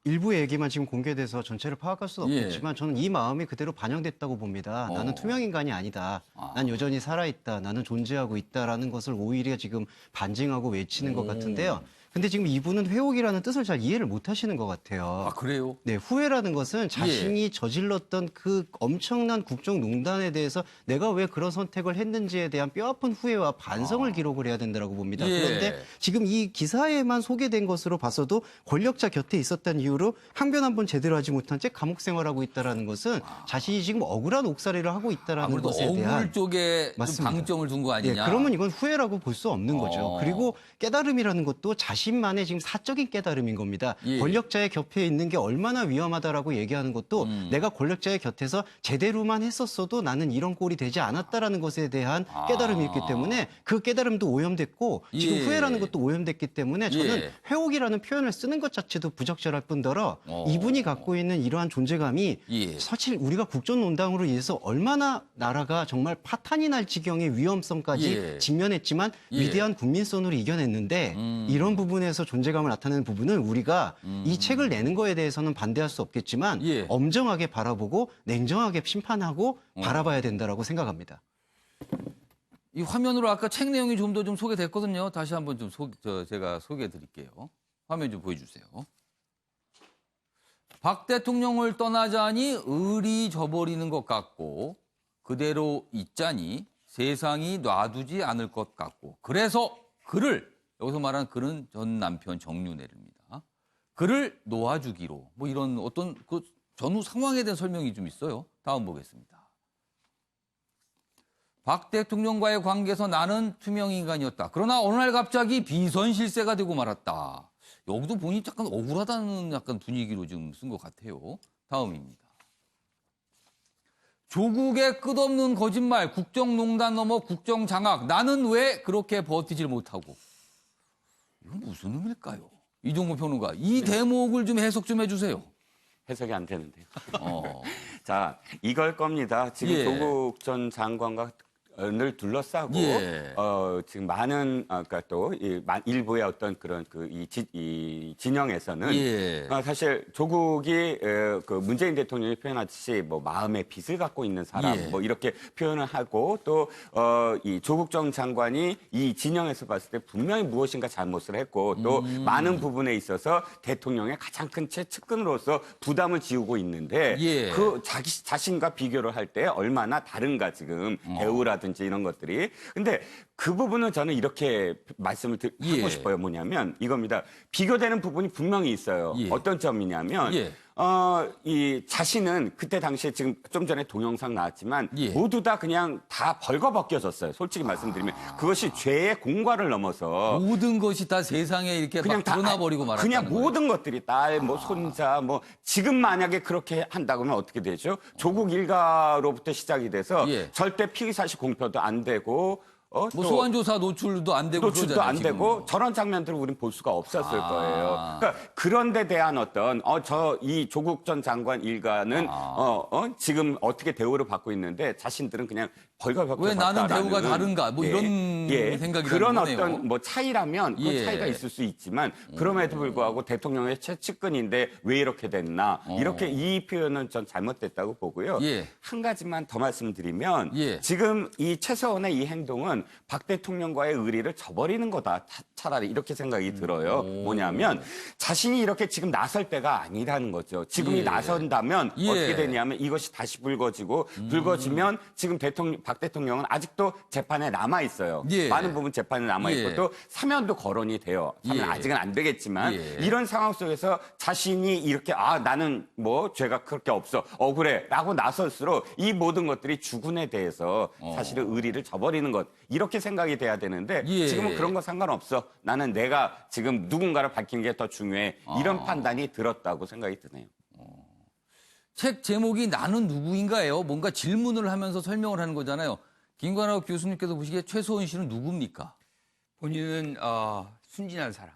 G: 일부 얘기만 지금 공개돼서 전체를 파악할 수는
A: 예.
G: 없겠지만 저는 이 마음이 그대로 반영됐다고 봅니다. 나는 투명 인간이 아니다. 난 여전히 살아있다. 나는 존재하고 있다라는 것을 오히려 지금 반증하고 외치는 것 같은데요. 근데 지금 이분은 회옥이라는 뜻을 잘 이해를 못 하시는 것 같아요.
A: 그래요?
G: 네, 후회라는 것은 자신이 저질렀던 그 엄청난 국정농단에 대해서 내가 왜 그런 선택을 했는지에 대한 뼈아픈 후회와 반성을 기록을 해야 된다고 봅니다.
A: 예.
G: 그런데 지금 이 기사에만 소개된 것으로 봐서도 권력자 곁에 있었다는 이유로 항변 한 번 제대로 하지 못한 채 감옥 생활하고 있다는 것은 자신이 지금 억울한 옥살이를 하고 있다라는
A: 아무래도
G: 것에 대한
A: 억울 쪽에 좀
G: 맞습니다.
A: 방점을 둔 거
G: 예,
A: 아니냐?
G: 그러면 이건 후회라고 볼 수 없는 거죠. 그리고 깨달음이라는 것도 자신만의 지금 사적인 깨달음인 겁니다.
A: 예.
G: 권력자의 곁에 있는 게 얼마나 위험하다라고 얘기하는 것도 내가 권력자의 곁에서 제대로만 했었어도 나는 이런 꼴이 되지 않았다라는 것에 대한 깨달음이 있기 때문에 그 깨달음도 오염됐고 지금
A: 예.
G: 후회라는 것도 오염됐기 때문에 저는
A: 예.
G: 회옥이라는 표현을 쓰는 것 자체도 부적절할 뿐더러 이분이 갖고 있는 이러한 존재감이
A: 예.
G: 사실 우리가 국정농단으로 인해서 얼마나 나라가 정말 파탄이 날 지경의 위험성까지
A: 예.
G: 직면했지만
A: 예.
G: 위대한 국민선으로 이겨냈는데 이런 부분에서 존재감을 나타내는 부분은 우리가 이 책을 내는 거에 대해서는 반대할 수 없겠지만
A: 예.
G: 엄정하게 바라보고 냉정하게 심판하고 바라봐야 된다라고 생각합니다.
A: 이 화면으로 아까 책 내용이 좀 더 소개됐거든요. 다시 한번 제가 소개해 드릴게요. 화면 좀 보여주세요. 박 대통령을 떠나자니 을이 져버리는 것 같고 그대로 있자니 세상이 놔두지 않을 것 같고 그래서 그를 여기서 말하는 그는 전 남편 정윤회입니다. 그를 놓아주기로 뭐 이런 어떤 그 전후 상황에 대한 설명이 좀 있어요. 다음 보겠습니다. 박 대통령과의 관계에서 나는 투명 인간이었다. 그러나 어느 날 갑자기 비선 실세가 되고 말았다. 여기도 본인이 약간 억울하다는 약간 분위기로 지금 쓴 것 같아요. 다음입니다. 조국의 끝없는 거짓말, 국정농단 넘어 국정장악. 나는 왜 그렇게 버티질 못하고. 이건 무슨 의미일까요? 이종무 평론가. 이 대목을 좀 해석 좀 해주세요.
F: 해석이 안 되는데요.
A: 어.
F: 자, 이걸 겁니다. 지금
A: 예.
F: 조국 전 장관과 을 둘러싸고
A: 예.
F: 지금 많은 그러니까 또 일부의 어떤 그런 이 진영에서는
A: 예.
F: 사실 조국이 그 문재인 대통령이 표현하듯이 뭐 마음의 빚을 갖고 있는 사람
A: 예.
F: 뭐 이렇게 표현을 하고 또 이 조국 전 장관이 이 진영에서 봤을 때 분명히 무엇인가 잘못을 했고 또 많은 부분에 있어서 대통령의 가장 큰 측근으로서 부담을 지우고 있는데
A: 예.
F: 그 자신과 비교를 할 때 얼마나 다른가 지금 대우라든지 이런 것들이. 근데 그 부분은 저는 이렇게 말씀을
A: 예.
F: 하고 싶어요. 뭐냐면 이겁니다. 비교되는 부분이 분명히 있어요.
A: 예.
F: 어떤 점이냐면
A: 예.
F: 이 자신은 그때 당시에 지금 좀 전에 동영상 나왔지만
A: 예.
F: 모두 다 그냥 다 벌거벗겨졌어요. 솔직히 말씀드리면 그것이 죄의 공과를 넘어서
A: 모든 것이 다 세상에 이렇게
F: 그냥
A: 막
F: 다
A: 드러나버리고 말았다는
F: 그냥
A: 거예요.
F: 모든 것들이 딸, 뭐 손자, 뭐 지금 만약에 그렇게 한다고 하면 어떻게 되죠? 조국 일가로부터 시작이 돼서
A: 예.
F: 절대 피의 사실 공표도 안 되고
A: 뭐
F: 또
A: 소환조사 노출도 안 되고
F: 노출도
A: 그러잖아요,
F: 안
A: 지금.
F: 되고 저런 장면들을 우린 볼 수가 없었을 거예요. 그러니까 그런 데 대한 어떤 이 조국 전 장관 일가는 지금 어떻게 대우를 받고 있는데 자신들은 그냥 벌거벗겨
A: 왜 나는
F: 봤다라는,
A: 대우가 다른가? 뭐 이런 생각이
F: 그런
A: 나는 거네요.
F: 어떤 뭐 차이라면 그
A: 예.
F: 차이가 있을 수 있지만 그럼에도 불구하고 대통령의 최측근인데 왜 이렇게 됐나 이렇게 이 표현은 전 잘못됐다고 보고요.
A: 예.
F: 한 가지만 더 말씀드리면
A: 예.
F: 지금 이 최서원의 이 행동은 박 대통령과의 의리를 저버리는 거다. 차라리 이렇게 생각이 들어요. 뭐냐면 자신이 이렇게 지금 나설 때가 아니라는 거죠. 지금이
A: 예.
F: 나선다면
A: 예.
F: 어떻게 되냐면 이것이 다시 불거지고 불거지면 지금 박 대통령은 아직도 재판에 남아 있어요.
A: 예.
F: 많은 부분 재판에 남아 있고
A: 예.
F: 또 사면도 거론이 돼요. 사면
A: 예.
F: 아직은 안 되겠지만
A: 예.
F: 이런 상황 속에서 자신이 이렇게 나는 뭐 죄가 그렇게 없어 억울해라고 나설수록 이 모든 것들이 주군에 대해서 사실은 의리를 저버리는 것 이렇게 생각이 돼야 되는데
A: 예.
F: 지금은 그런 거 상관없어. 나는 내가 지금 누군가를 밝히는 게 더 중요해. 이런 판단이 들었다고 생각이 드네요.
A: 책 제목이 나는 누구인가예요. 뭔가 질문을 하면서 설명을 하는 거잖아요. 김관학 교수님께서 보시기에 최소원 씨는 누굽니까?
E: 본인은 순진한 사람.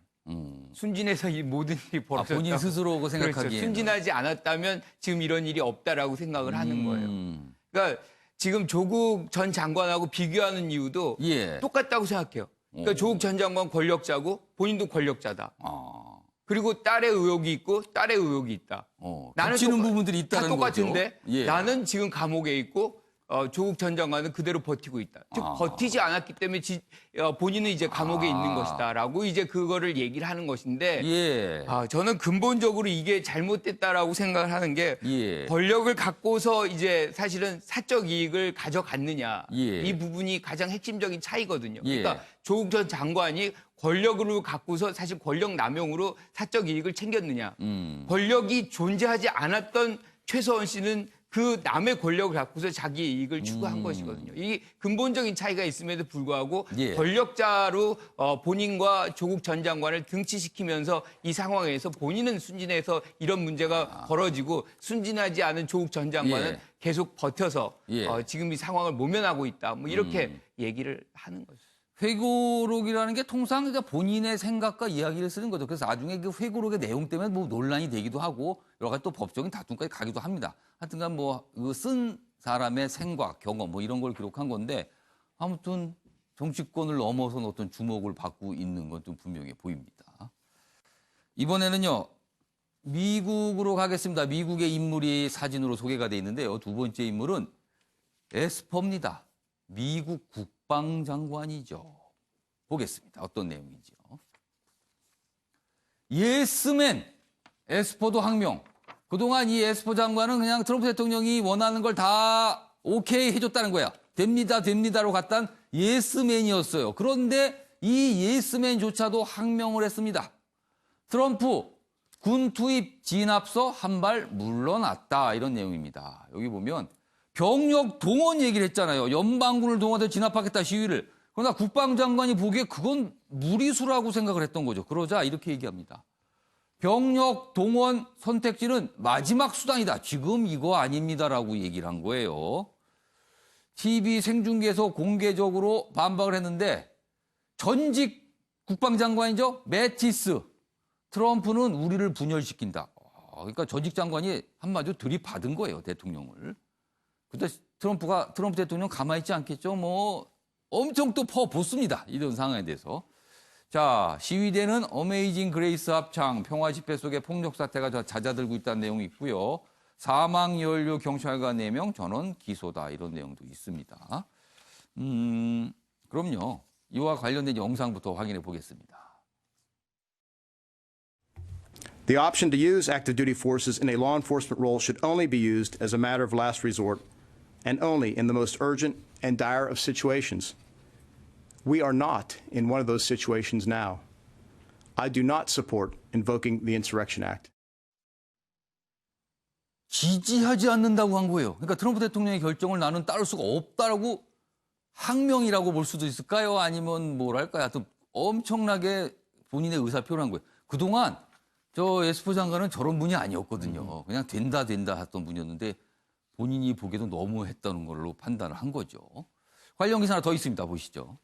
E: 순진해서 이 모든 일이 벌어졌다.
A: 본인 스스로고 생각하기에는.
E: 그렇죠. 순진하지 않았다면 지금 이런 일이 없다라고 생각을 하는 거예요. 그러니까 지금 조국 전 장관하고 비교하는 이유도
A: 예.
E: 똑같다고 생각해요. 그러니까 조국 전 장관 권력자고 본인도 권력자다. 그리고 딸의 의혹이 있고 딸의 의혹이 있다.
A: 겹치는 부분들이 있다는
E: 다 똑같은데
A: 거죠. 예.
E: 나는 지금 감옥에 있고 조국 전 장관은 그대로 버티고 있다. 즉 버티지 않았기 때문에 본인은 이제 감옥에 있는 것이다라고 이제 그거를 얘기를 하는 것인데
A: 예.
E: 저는 근본적으로 이게 잘못됐다라고 생각을 하는 게
A: 예.
E: 권력을 갖고서 이제 사실은 사적 이익을 가져갔느냐
A: 예.
E: 이 부분이 가장 핵심적인 차이거든요.
A: 예.
E: 그러니까 조국 전 장관이 권력을 갖고서 사실 권력 남용으로 사적 이익을 챙겼느냐. 권력이 존재하지 않았던 최서원 씨는 그 남의 권력을 갖고서 자기의 이익을 추구한 것이거든요. 이 근본적인 차이가 있음에도 불구하고
A: 예.
E: 권력자로 본인과 조국 전 장관을 등치시키면서 이 상황에서 본인은 순진해서 이런 문제가 벌어지고 순진하지 않은 조국 전 장관은
A: 예.
E: 계속 버텨서
A: 예.
E: 지금 이 상황을 모면하고 있다. 뭐 이렇게 얘기를 하는 거죠.
A: 회고록이라는 게 통상 그러니까 본인의 생각과 이야기를 쓰는 거죠. 그래서 나중에 그 회고록의 내용 때문에 뭐 논란이 되기도 하고 여러 가지 또 법적인 다툼까지 가기도 합니다. 하여튼간 뭐 쓴 사람의 생각, 경험 뭐 이런 걸 기록한 건데 아무튼 정치권을 넘어선 어떤 주목을 받고 있는 건 좀 분명해 보입니다. 이번에는요. 미국으로 가겠습니다. 미국의 인물이 사진으로 소개가 돼 있는데요. 두 번째 인물은 에스퍼입니다. 미국 국방장관이죠. 보겠습니다. 어떤 내용인지요. 예스맨, 에스퍼도 학명. 그동안 이 에스퍼 장관은 그냥 트럼프 대통령이 원하는 걸 다 오케이 해줬다는 거야. 됩니다, 됩니다로 갔단 예스맨이었어요. 그런데 이 예스맨조차도 항명을 했습니다. 트럼프 군 투입 진압서 한 발 물러났다 이런 내용입니다. 여기 보면 병력 동원 얘기를 했잖아요. 연방군을 동원해서 진압하겠다 시위를. 그러나 국방장관이 보기에 그건 무리수라고 생각을 했던 거죠. 그러자 이렇게 얘기합니다. 병력 동원 선택지는 마지막 수단이다. 지금 이거 아닙니다라고 얘기를 한 거예요. TV 생중계에서 공개적으로 반박을 했는데 전직 국방장관이죠. 매티스. 트럼프는 우리를 분열시킨다. 그러니까 전직 장관이 한마디로 들이받은 거예요. 대통령을. 근데 트럼프 대통령 가만히 있지 않겠죠. 뭐 엄청 또 퍼붓습니다. 이런 상황에 대해서. 자, 시위대는 어메이징 그레이스 합창, 평화 집회 속에 폭력 사태가 잦아들고 있다는 내용이 있고요. 사망 연루 경찰관 4명 전원 기소다 이런 내용도 있습니다. 그럼요. 이와 관련된 영상부터 확인해 보겠습니다.
J: The option to use active duty forces in a law enforcement role should only be used as a matter of last resort and only in the most urgent and dire of situations. We are not in one of those situations now. I do not support invoking the Insurrection Act.
A: 지지하지 않는다고 한 거예요. 그러니까 트럼프 대통령의 결정을 나는 따를 수가 없다라고 항명이라고 볼 수도 있을까요? 아니면 뭐랄까요? 하여튼 엄청나게 본인의 의사를 표현한 거예요. 그동안 저 에스퍼 장관은 저런 분이 아니었거든요. 그냥 된다 했던 분이었는데 본인이 보기에도 너무 했다는 걸로 판단을 한 거죠. 관련 기사 하나 더 있습니다. 보시죠.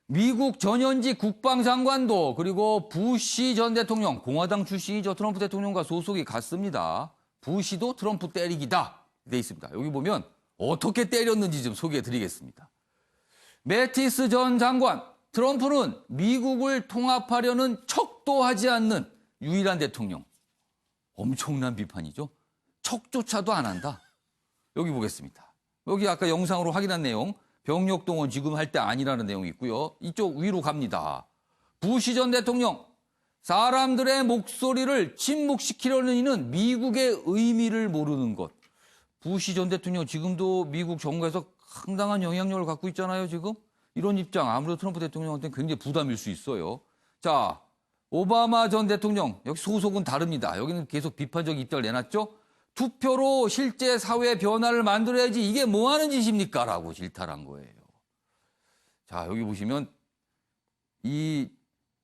A: 미국 전현직 국방장관도 그리고 부시 전 대통령, 공화당 출신이죠. 트럼프 대통령과 소속이 같습니다. 부시도 트럼프 때리기다 돼 있습니다. 여기 보면 어떻게 때렸는지 좀 소개해 드리겠습니다. 매티스 전 장관, 트럼프는 미국을 통합하려는 척도 하지 않는 유일한 대통령. 엄청난 비판이죠. 척조차도 안 한다. 여기 보겠습니다. 여기 아까 영상으로 확인한 내용. 병력 동원 지금 할 때 아니라는 내용이 있고요. 이쪽 위로 갑니다. 부시 전 대통령. 사람들의 목소리를 침묵시키려는 이는 미국의 의미를 모르는 것. 부시 전 대통령 지금도 미국 정부에서 상당한 영향력을 갖고 있잖아요, 지금. 이런 입장 아무래도 트럼프 대통령한테는 굉장히 부담일 수 있어요. 자, 오바마 전 대통령. 여기 소속은 다릅니다. 여기는 계속 비판적 입장을 내놨죠. 투표로 실제 사회 변화를 만들어야지 이게 뭐 하는 짓입니까? 라고 질타를 한 거예요. 자, 여기 보시면 이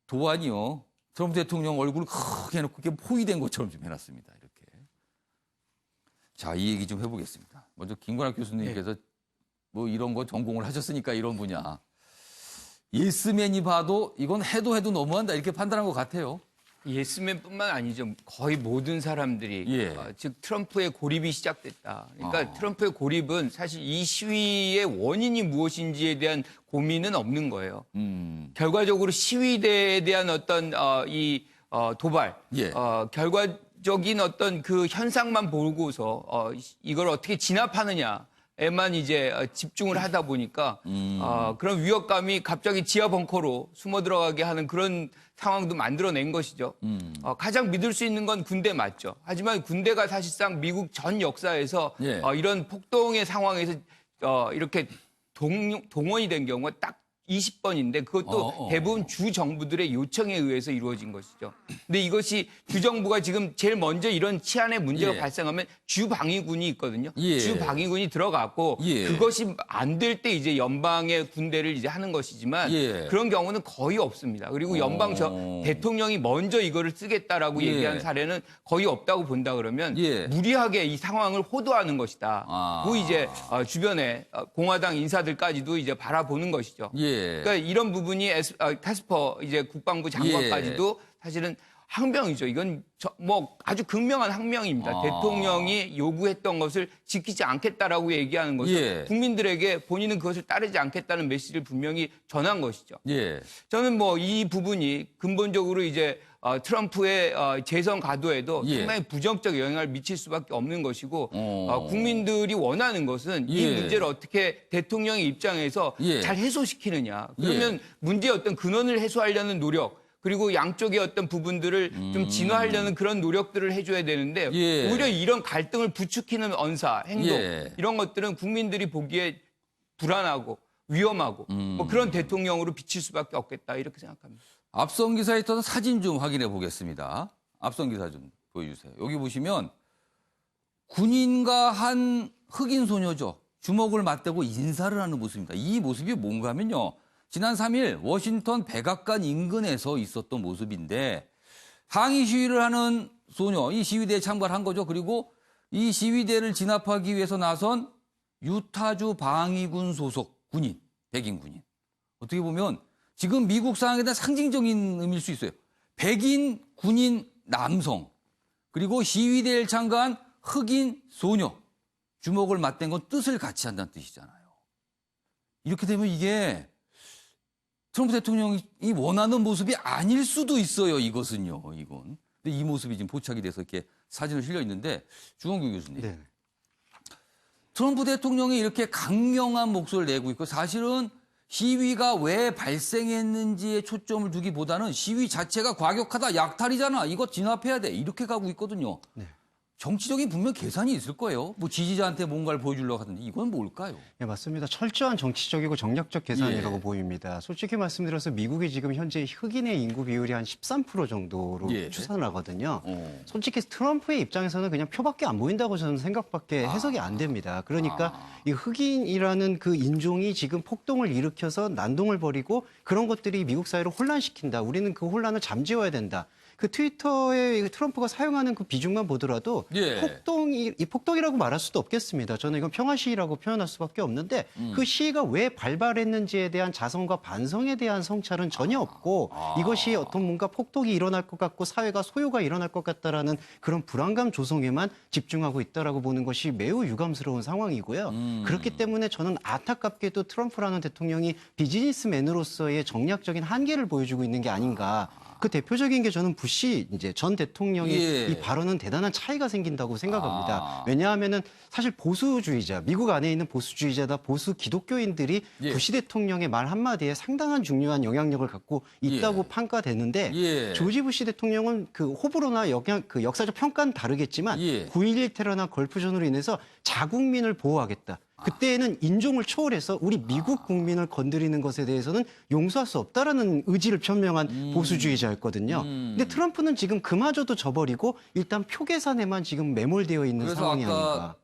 A: 도안이요. 트럼프 대통령 얼굴을 크게 해놓고 이렇게 포위된 것처럼 좀 해놨습니다. 이렇게. 자, 이 얘기 좀 해보겠습니다. 먼저 김관학 교수님께서 뭐 이런 거 전공을 하셨으니까 이런 분야. 예스맨이 봐도 이건 해도 너무한다 이렇게 판단한 것 같아요.
E: 예스맨뿐만 아니죠. 거의 모든 사람들이 즉 트럼프의 고립이 시작됐다. 그러니까 트럼프의 고립은 사실 이 시위의 원인이 무엇인지에 대한 고민은 없는 거예요. 결과적으로 시위대에 대한 어떤 도발, 결과적인 어떤 그 현상만 보고서 이걸 어떻게 진압하느냐. 에만 이제 집중을 하다 보니까 그런 위협감이 갑자기 지하 벙커로 숨어 들어가게 하는 그런 상황도 만들어낸 것이죠. 가장 믿을 수 있는 건 군대 맞죠. 하지만 군대가 사실상 미국 전 역사에서 이런 폭동의 상황에서 이렇게 동원이 된 경우가 딱 20번인데 그것도 대부분 주 정부들의 요청에 의해서 이루어진 것이죠. 근데 이것이 주 정부가 지금 제일 먼저 이런 치안의 문제가 발생하면 주 방위군이 있거든요. 주 방위군이 들어갔고 그것이 안 될 때 이제 연방의 군대를 이제 하는 것이지만 그런 경우는 거의 없습니다. 그리고 연방 대통령이 먼저 이거를 쓰겠다라고 얘기한 사례는 거의 없다고 본다 그러면 무리하게 이 상황을 호도하는 것이다. 그 이제 주변에 공화당 인사들까지도 이제 바라보는 것이죠. 그러니까 이런 부분이 캐스퍼 이제 국방부 장관까지도 사실은 항명이죠. 이건 뭐 아주 극명한 항명입니다. 대통령이 요구했던 것을 지키지 않겠다라고 얘기하는 것은 국민들에게 본인은 그것을 따르지 않겠다는 메시지를 분명히 전한 것이죠. 저는 뭐 이 부분이 근본적으로 이제 트럼프의 재선 가도에도 상당히 부정적 영향을 미칠 수밖에 없는 것이고 국민들이 원하는 것은 이 문제를 어떻게 대통령의 입장에서 잘 해소시키느냐. 그러면 문제의 어떤 근원을 해소하려는 노력 그리고 양쪽의 어떤 부분들을 좀 진화하려는 그런 노력들을 해줘야 되는데
A: 예.
E: 오히려 이런 갈등을 부추기는 언사, 행동
A: 예.
E: 이런 것들은 국민들이 보기에 불안하고 위험하고 뭐 그런 대통령으로 비칠 수밖에 없겠다 이렇게 생각합니다.
A: 앞선 기사에 있던 사진 좀 확인해 보겠습니다. 앞선 기사 좀 보여주세요. 여기 보시면 군인과 한 흑인 소녀죠. 주먹을 맞대고 인사를 하는 모습입니다. 이 모습이 뭔가 하면요. 지난 3일 워싱턴 백악관 인근에서 있었던 모습인데 항의 시위를 하는 소녀, 이 시위대에 참가한 거죠. 그리고 이 시위대를 진압하기 위해서 나선 유타주 방위군 소속 군인, 백인 군인. 어떻게 보면 지금 미국 상황에 대한 상징적인 의미일 수 있어요. 백인 군인 남성, 그리고 시위대에 참가한 흑인 소녀. 주먹을 맞댄 건 뜻을 같이 한다는 뜻이잖아요. 이렇게 되면 이게 트럼프 대통령이 원하는 모습이 아닐 수도 있어요. 이것은요. 이건. 근데 이 모습이 지금 포착이 돼서 이렇게 사진을 실려 있는데 주원규 교수님.
G: 네.
A: 트럼프 대통령이 이렇게 강경한 목소리를 내고 있고 사실은 시위가 왜 발생했는지에 초점을 두기보다는 시위 자체가 과격하다, 약탈이잖아. 이거 진압해야 돼. 이렇게 가고 있거든요.
G: 네.
A: 정치적인 분명 계산이 있을 거예요. 뭐 지지자한테 뭔가를 보여주려고 하던데 이건 뭘까요?
G: 네, 맞습니다. 철저한 정치적이고 정략적 계산이라고
A: 예.
G: 보입니다. 솔직히 말씀드려서 미국이 지금 현재 흑인의 인구 비율이 한 13% 정도로
A: 예.
G: 추산을 하거든요. 솔직히 트럼프의 입장에서는 그냥 표밖에 안 보인다고 저는 생각밖에 해석이 안 됩니다. 그러니까 이 흑인이라는 그 인종이 지금 폭동을 일으켜서 난동을 벌이고 그런 것들이 미국 사회를 혼란시킨다. 우리는 그 혼란을 잠재워야 된다. 그 트위터에 트럼프가 사용하는 그 비중만 보더라도
A: 예.
G: 폭동이라고 말할 수도 없겠습니다. 저는 이건 평화 시위라고 표현할 수밖에 없는데 그 시위가 왜 발발했는지에 대한 자성과 반성에 대한 성찰은 전혀 없고 이것이 어떤 뭔가 폭동이 일어날 것 같고 사회가 소요가 일어날 것 같다라는 그런 불안감 조성에만 집중하고 있다라고 보는 것이 매우 유감스러운 상황이고요. 그렇기 때문에 저는 안타깝게도 트럼프라는 대통령이 비즈니스맨으로서의 정략적인 한계를 보여주고 있는 게 아닌가. 그 대표적인 게 저는 부시 이제 전 대통령의
A: 예.
G: 이 발언은 대단한 차이가 생긴다고 생각합니다. 왜냐하면은 사실 보수주의자, 미국 안에 있는 보수주의자다 보수 기독교인들이
A: 예.
G: 부시 대통령의 말 한마디에 상당한 중요한 영향력을 갖고 있다고
A: 예.
G: 평가되는데
A: 예.
G: 조지 부시 대통령은 그 호불호나 그 역사적 평가는 다르겠지만
A: 예.
G: 9.11 테러나 걸프전으로 인해서 자국민을 보호하겠다. 그때는 인종을 초월해서 우리 미국 국민을 건드리는 것에 대해서는 용서할 수 없다라는 의지를 표명한 보수주의자였거든요. 근데 트럼프는 지금 그마저도 저버리고 일단 표 계산에만 지금 매몰되어 있는
A: 그래서
G: 상황이
A: 아까
G: 아닌가.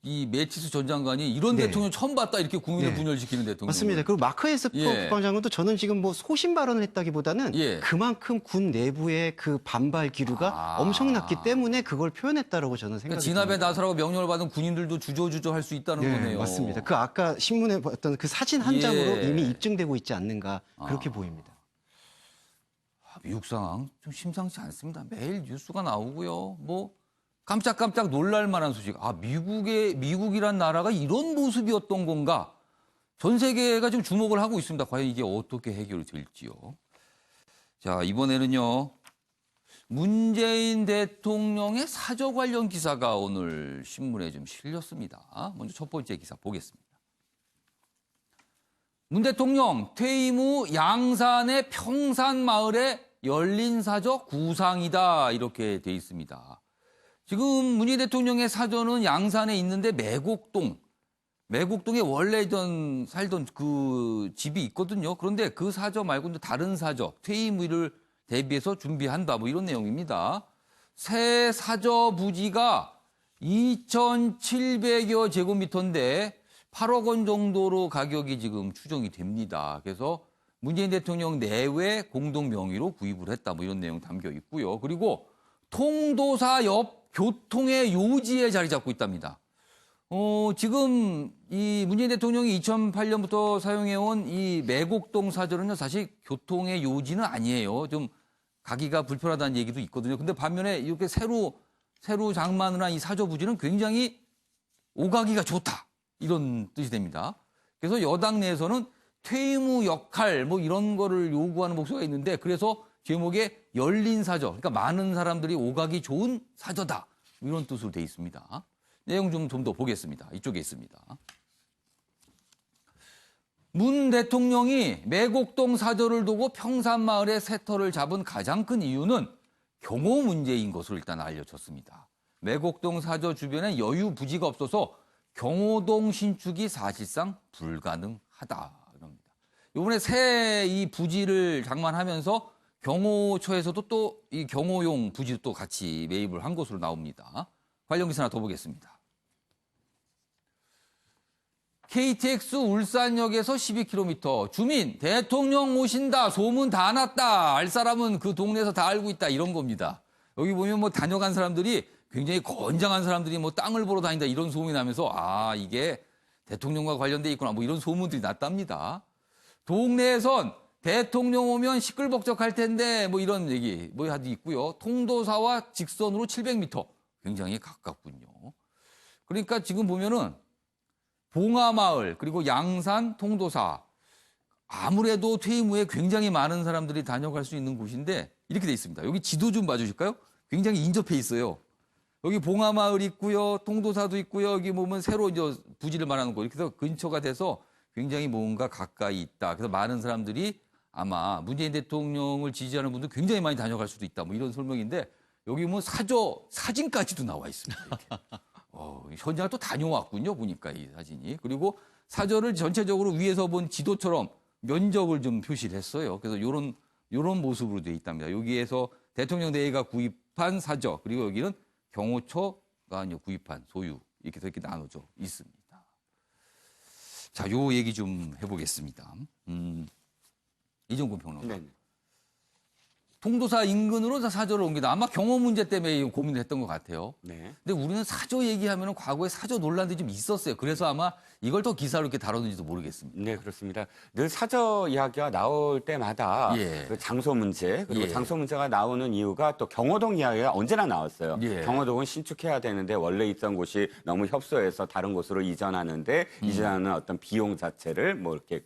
A: 이 매티스 전 장관이 이런
G: 네.
A: 대통령 처음 봤다 이렇게 국민을
G: 네.
A: 분열시키는 대통령.
G: 맞습니다. 그리고 마크 에스퍼
A: 예.
G: 국방장관도 저는 지금 뭐 소신 발언을 했다기보다는
A: 예.
G: 그만큼 군 내부의 그 반발 기류가 엄청났기 때문에 그걸 표현했다라고 저는
A: 그러니까
G: 생각이
A: 진압에
G: 듭니다.
A: 나서라고 명령을 받은 군인들도 주저주저 할 수 있다는
G: 네,
A: 거네요.
G: 맞습니다. 그 아까 신문에 봤던 그 사진 한 장으로
A: 예.
G: 이미 입증되고 있지 않는가 그렇게 보입니다.
A: 미국 상황 좀 심상치 않습니다. 매일 뉴스가 나오고요. 뭐 깜짝깜짝 놀랄 만한 소식. 미국이란 나라가 이런 모습이었던 건가? 전 세계가 지금 주목을 하고 있습니다. 과연 이게 어떻게 해결이 될지요. 자, 이번에는요. 문재인 대통령의 사저 관련 기사가 오늘 신문에 좀 실렸습니다. 먼저 첫 번째 기사 보겠습니다. 문 대통령 퇴임 후 양산의 평산마을에 열린 사저 구상이다. 이렇게 돼 있습니다. 지금 문재인 대통령의 사저는 양산에 있는데 매곡동에 원래 살던 그 집이 있거든요. 그런데 그 사저 말고도 다른 사저, 퇴임 후를 대비해서 준비한다. 뭐 이런 내용입니다. 새 사저 부지가 2,700여 제곱미터인데 8억 원 정도로 가격이 지금 추정이 됩니다. 그래서 문재인 대통령 내외 공동 명의로 구입을 했다. 뭐 이런 내용 담겨 있고요. 그리고 통도사 옆 교통의 요지에 자리 잡고 있답니다. 지금 이 문재인 대통령이 2008년부터 사용해온 이 매곡동 사저는요, 사실 교통의 요지는 아니에요. 좀 가기가 불편하다는 얘기도 있거든요. 근데 반면에 이렇게 새로 장만을 한 이 사저 부지는 굉장히 오가기가 좋다. 이런 뜻이 됩니다. 그래서 여당 내에서는 퇴임 후 역할 뭐 이런 거를 요구하는 목소리가 있는데 그래서 제목에 열린 사저, 그러니까 많은 사람들이 오가기 좋은 사저다. 이런 뜻으로 돼 있습니다. 내용 좀 더 보겠습니다. 이쪽에 있습니다. 문 대통령이 매곡동 사저를 두고 평산마을에 새터를 잡은 가장 큰 이유는 경호 문제인 것으로 일단 알려졌습니다. 매곡동 사저 주변에 여유 부지가 없어서 경호동 신축이 사실상 불가능하다. 이럽니다. 이번에 새 이 부지를 장만하면서 경호처에서도 또 이 경호용 부지도 또 같이 매입을 한 것으로 나옵니다. 관련 기사 하나 더 보겠습니다. KTX 울산역에서 12km 주민 대통령 오신다 소문 다 났다 알 사람은 그 동네에서 다 알고 있다 이런 겁니다. 여기 보면 뭐 다녀간 사람들이 굉장히 건장한 사람들이 뭐 땅을 보러 다닌다 이런 소문이 나면서 아 이게 대통령과 관련돼 있구나 뭐 이런 소문들이 났답니다. 동네에선 대통령 오면 시끌벅적할 텐데 뭐 이런 얘기 뭐 하도 있고요. 통도사와 직선으로 700m 굉장히 가깝군요. 그러니까 지금 보면은 봉하마을 그리고 양산, 통도사 아무래도 퇴임 후에 굉장히 많은 사람들이 다녀갈 수 있는 곳인데 이렇게 돼 있습니다. 여기 지도 좀 봐주실까요? 굉장히 인접해 있어요. 여기 봉하마을 있고요, 통도사도 있고요. 여기 보면 새로 이제 부지를 말하는 곳 이렇게 해서 근처가 돼서 굉장히 뭔가 가까이 있다. 그래서 많은 사람들이 아마 문재인 대통령을 지지하는 분들 굉장히 많이 다녀갈 수도 있다. 뭐 이런 설명인데 여기 뭐 사저 사진까지도 나와 있습니다. 현장을 또 다녀왔군요. 보니까 이 사진이. 그리고 사저를 전체적으로 위에서 본 지도처럼 면적을 좀 표시를 했어요. 그래서 요런 모습으로 되어 있답니다. 여기에서 대통령 대회가 구입한 사저 그리고 여기는 경호처가 구입한 소유 이렇게 이렇게 나눠져 있습니다. 자, 요 얘기 좀 해보겠습니다. 이종근 평론가.
F: 네.
A: 통도사 인근으로 사저를 옮기다. 아마 경호 문제 때문에 고민을 했던 것 같아요.
F: 네.
A: 근데 우리는 사저 얘기하면 과거에 사저 논란들이 좀 있었어요. 그래서 아마 이걸 더 기사로 이렇게 다뤘는지도 모르겠습니다.
F: 네, 그렇습니다. 늘 사저 이야기가 나올 때마다
A: 예.
F: 그 장소 문제, 그리고
A: 예.
F: 장소 문제가 나오는 이유가 또 경호동 이야기가 언제나 나왔어요.
A: 예.
F: 경호동은 신축해야 되는데 원래 있던 곳이 너무 협소해서 다른 곳으로 이전하는데 이전하는 어떤 비용 자체를 뭐 이렇게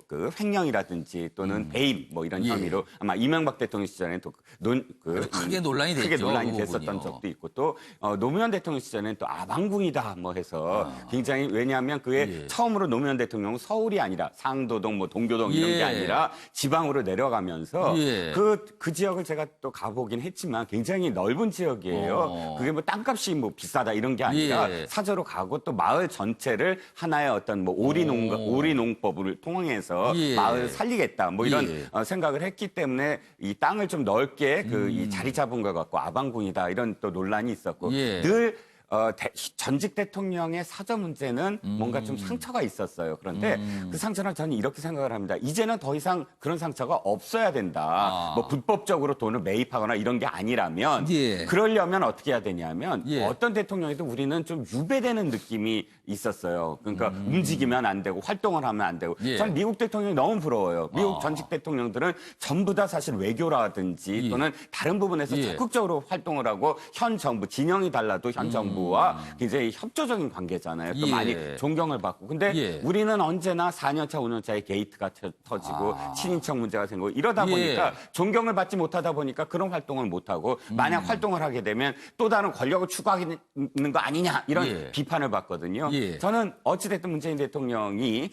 F: 그 횡령이라든지 또는 배임 뭐 이런
A: 예.
F: 혐의로 아마 이명박 대통령 시절에는 또
A: 크게 논란이 됐죠.
F: 크게 논란이
A: 그
F: 됐었던
A: 부분이요.
F: 적도 있고 또 노무현 대통령 시절에는 또 아방궁이다 뭐 해서 굉장히 왜냐하면 그게
A: 예.
F: 처음으로 노무현 대통령은 서울이 아니라 상도동 뭐 동교동 이런 게
A: 예.
F: 아니라 지방으로 내려가면서
A: 예.
F: 그 지역을 제가 또 가보긴 했지만 굉장히 넓은 지역이에요. 그게 뭐 땅값이 뭐 비싸다 이런 게 아니라
A: 예.
F: 사저로 가고 또 마을 전체를 하나의 어떤 뭐 오리농법을 통해서
A: 예.
F: 마을을 살리겠다 뭐 이런
A: 예.
F: 생각을 했기 때문에 이 땅을 좀 넓게 이 자리 잡은 것 같고 아방궁이다 이런 또 논란이 있었고
A: 예.
F: 늘 전직 대통령의 사저 문제는 뭔가 좀 상처가 있었어요. 그런데 그 상처는 저는 이렇게 생각을 합니다. 이제는 더 이상 그런 상처가 없어야 된다. 뭐 불법적으로 돈을 매입하거나 이런 게 아니라면
A: 예.
F: 그러려면 어떻게 해야 되냐면
A: 예.
F: 어떤 대통령에도 우리는 좀 유배되는 느낌이 있었어요. 그러니까 움직이면 안 되고 활동을 하면 안 되고.
A: 예.
F: 저는 미국 대통령이 너무 부러워요. 미국 전직 대통령들은 전부 다 사실 외교라든지
A: 예.
F: 또는 다른 부분에서
A: 예.
F: 적극적으로 활동을 하고 현 정부 진영이 달라도 현 정부와 굉장히 협조적인 관계잖아요. 또
A: 예.
F: 많이 존경을 받고. 근데
A: 예.
F: 우리는 언제나 4년차, 5년차에 게이트가 터지고 친인척 문제가 생기고 이러다
A: 예.
F: 보니까 존경을 받지 못하다 보니까 그런 활동을 못하고 만약 활동을 하게 되면 또 다른 권력을 추구하는 거 아니냐 이런
A: 예.
F: 비판을 받거든요.
A: 예.
F: 저는 어찌됐든 문재인 대통령이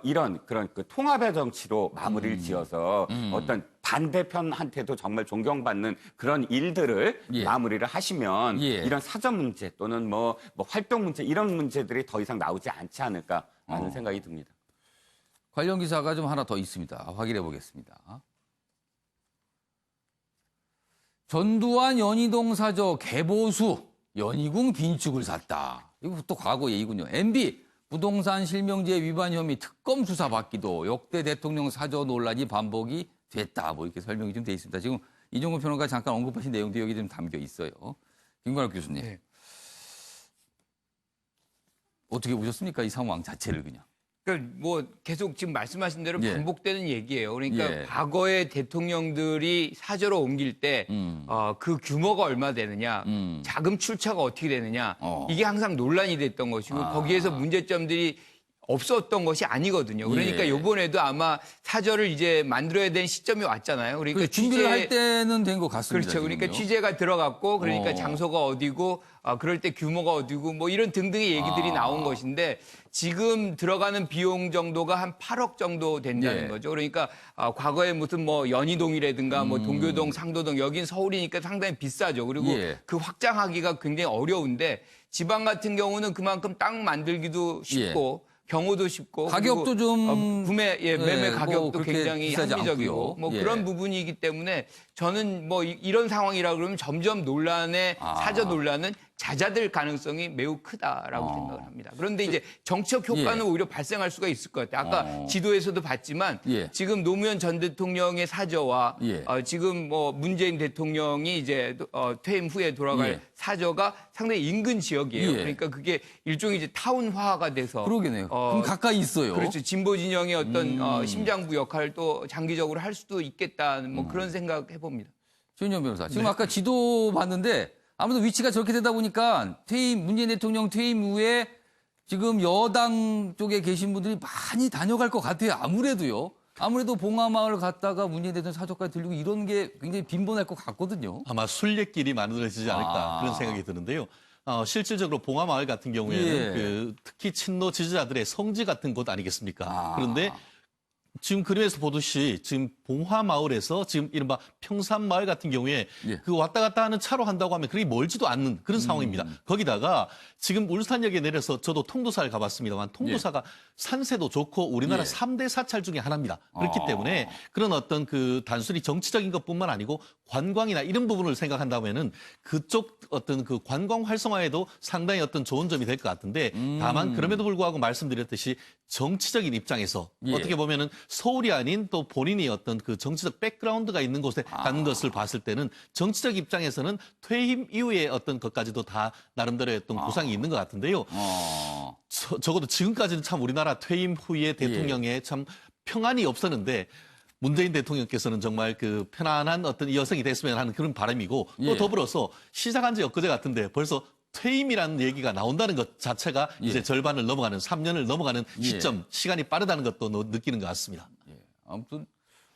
F: 이런 그런 그 통합의 정치로 마무리를 지어서 어떤 반대편한테도 정말 존경받는 그런 일들을
A: 예.
F: 마무리를 하시면
A: 예.
F: 이런 사전 문제 또는 뭐 활동 문제 이런 문제들이 더 이상 나오지 않지 않을까라는 생각이 듭니다.
A: 관련 기사가 좀 하나 더 있습니다. 확인해 보겠습니다. 전두환 연희동 사저 개보수 연희궁 빈축을 샀다. 이거 또 과거 얘기군요. MB 부동산 실명제 위반 혐의 특검 수사 받기도 역대 대통령 사저 논란이 반복이 됐다. 뭐 이렇게 설명이 좀 돼 있습니다. 지금 이종근 평론가 잠깐 언급하신 내용도 여기 좀 담겨 있어요. 김관욱 교수님.
E: 네.
A: 어떻게 보셨습니까? 이 상황 자체를 그냥.
E: 그러니까 뭐 계속 지금 말씀하신 대로
A: 예.
E: 반복되는 얘기예요. 그러니까
A: 예.
E: 과거의 대통령들이 사저로 옮길 때 그 규모가 얼마 되느냐, 자금 출처가 어떻게 되느냐, 이게 항상 논란이 됐던 것이고 거기에서 문제점들이 없었던 것이 아니거든요. 그러니까
A: 예.
E: 이번에도 아마 사저를 이제 만들어야 되는 시점이 왔잖아요. 그러니까
A: 준비를 할 때는 된 것 같습니다.
E: 그렇죠. 그러니까
A: 지금요.
E: 취재가 들어갔고 그러니까
A: 어.
E: 장소가 어디고 그럴 때 규모가 어디고 뭐 이런 등등의 얘기들이 나온 것인데 지금 들어가는 비용 정도가 한 8억 정도 된다는
A: 예.
E: 거죠. 그러니까 과거에 무슨 뭐 연희동이라든가 뭐 동교동, 상도동 여긴 서울이니까 상당히 비싸죠. 그리고
A: 예.
E: 그 확장하기가 굉장히 어려운데 지방 같은 경우는 그만큼 땅 만들기도 쉽고 경우도 쉽고
A: 가격도
E: 그리고
A: 좀
E: 매매
A: 뭐
E: 가격도
A: 그렇게
E: 굉장히
A: 비싸지
E: 합리적이고
A: 않고요.
E: 뭐
A: 예.
E: 그런 부분이기 때문에 저는 뭐 이런 상황이라 그러면 점점 논란의 사저 논란은 잦아들 가능성이 매우 크다라고 생각을 합니다. 그런데 이제 정치적 효과는
A: 예.
E: 오히려 발생할 수가 있을 것 같아요. 아까 지도에서도 봤지만
A: 예.
E: 지금 노무현 전 대통령의 사저와
A: 예.
E: 지금 뭐 문재인 대통령이 이제 퇴임 후에 돌아갈
A: 예.
E: 사저가 상당히 인근 지역이에요.
A: 예.
E: 그러니까 그게 일종의 이제 타운화가 돼서
A: 그러게네요. 그럼 가까이 있어요.
E: 그렇죠. 진보 진영의 어떤 심장부 역할을 또 장기적으로 할 수도 있겠다는 뭐 그런 생각 해봅니다.
A: 최은영 변호사. 지금 아까 지도 봤는데 아무래도 위치가 저렇게 되다 보니까 문재인 대통령 퇴임 후에 지금 여당 쪽에 계신 분들이 많이 다녀갈 것 같아요. 아무래도요. 아무래도 봉화마을 갔다가 문재인 대통령 사저까지 들리고 이런 게 굉장히 빈번할 것 같거든요.
D: 아마 순례길이 만들어지지 않을까 그런 생각이 드는데요. 실질적으로 봉화마을 같은 경우에는
A: 예.
D: 특히 친노 지지자들의 성지 같은 곳 아니겠습니까? 그런데 지금 그림에서 보듯이 지금 봉화마을에서 지금 이른바 평산마을 같은 경우에
A: 예.
D: 그 왔다 갔다 하는 차로 한다고 하면 그게 멀지도 않는 그런 상황입니다. 거기다가 지금 울산역에 내려서 저도 통도사를 가봤습니다만 통도사가 산세도 좋고 우리나라
A: 예.
D: 3대 사찰 중에 하나입니다. 그렇기 때문에 그런 어떤 그 단순히 정치적인 것뿐만 아니고 관광이나 이런 부분을 생각한다면은 그쪽 어떤 그 관광 활성화에도 상당히 어떤 좋은 점이 될 것 같은데 다만 그럼에도 불구하고 말씀드렸듯이 정치적인 입장에서
A: 예.
D: 어떻게 보면은 서울이 아닌 또 본인이 어떤 그 정치적 백그라운드가 있는 곳에 가는 것을 봤을 때는 정치적 입장에서는 퇴임 이후의 어떤 것까지도 다 나름대로의 어떤 구상이 있는 것 같은데요. 적어도 지금까지는 참 우리나라 퇴임 후에 대통령의 참 평안이 없었는데 문재인 대통령께서는 정말 그 편안한 어떤 여성이 됐으면 하는 그런 바람이고 또 더불어서 시작한 지 엊그제 같은데 벌써 퇴임이라는 얘기가 나온다는 것 자체가 이제 절반을 넘어가는 3년을 넘어가는 시점, 시간이 빠르다는 것도 느끼는 것 같습니다.
A: 아무튼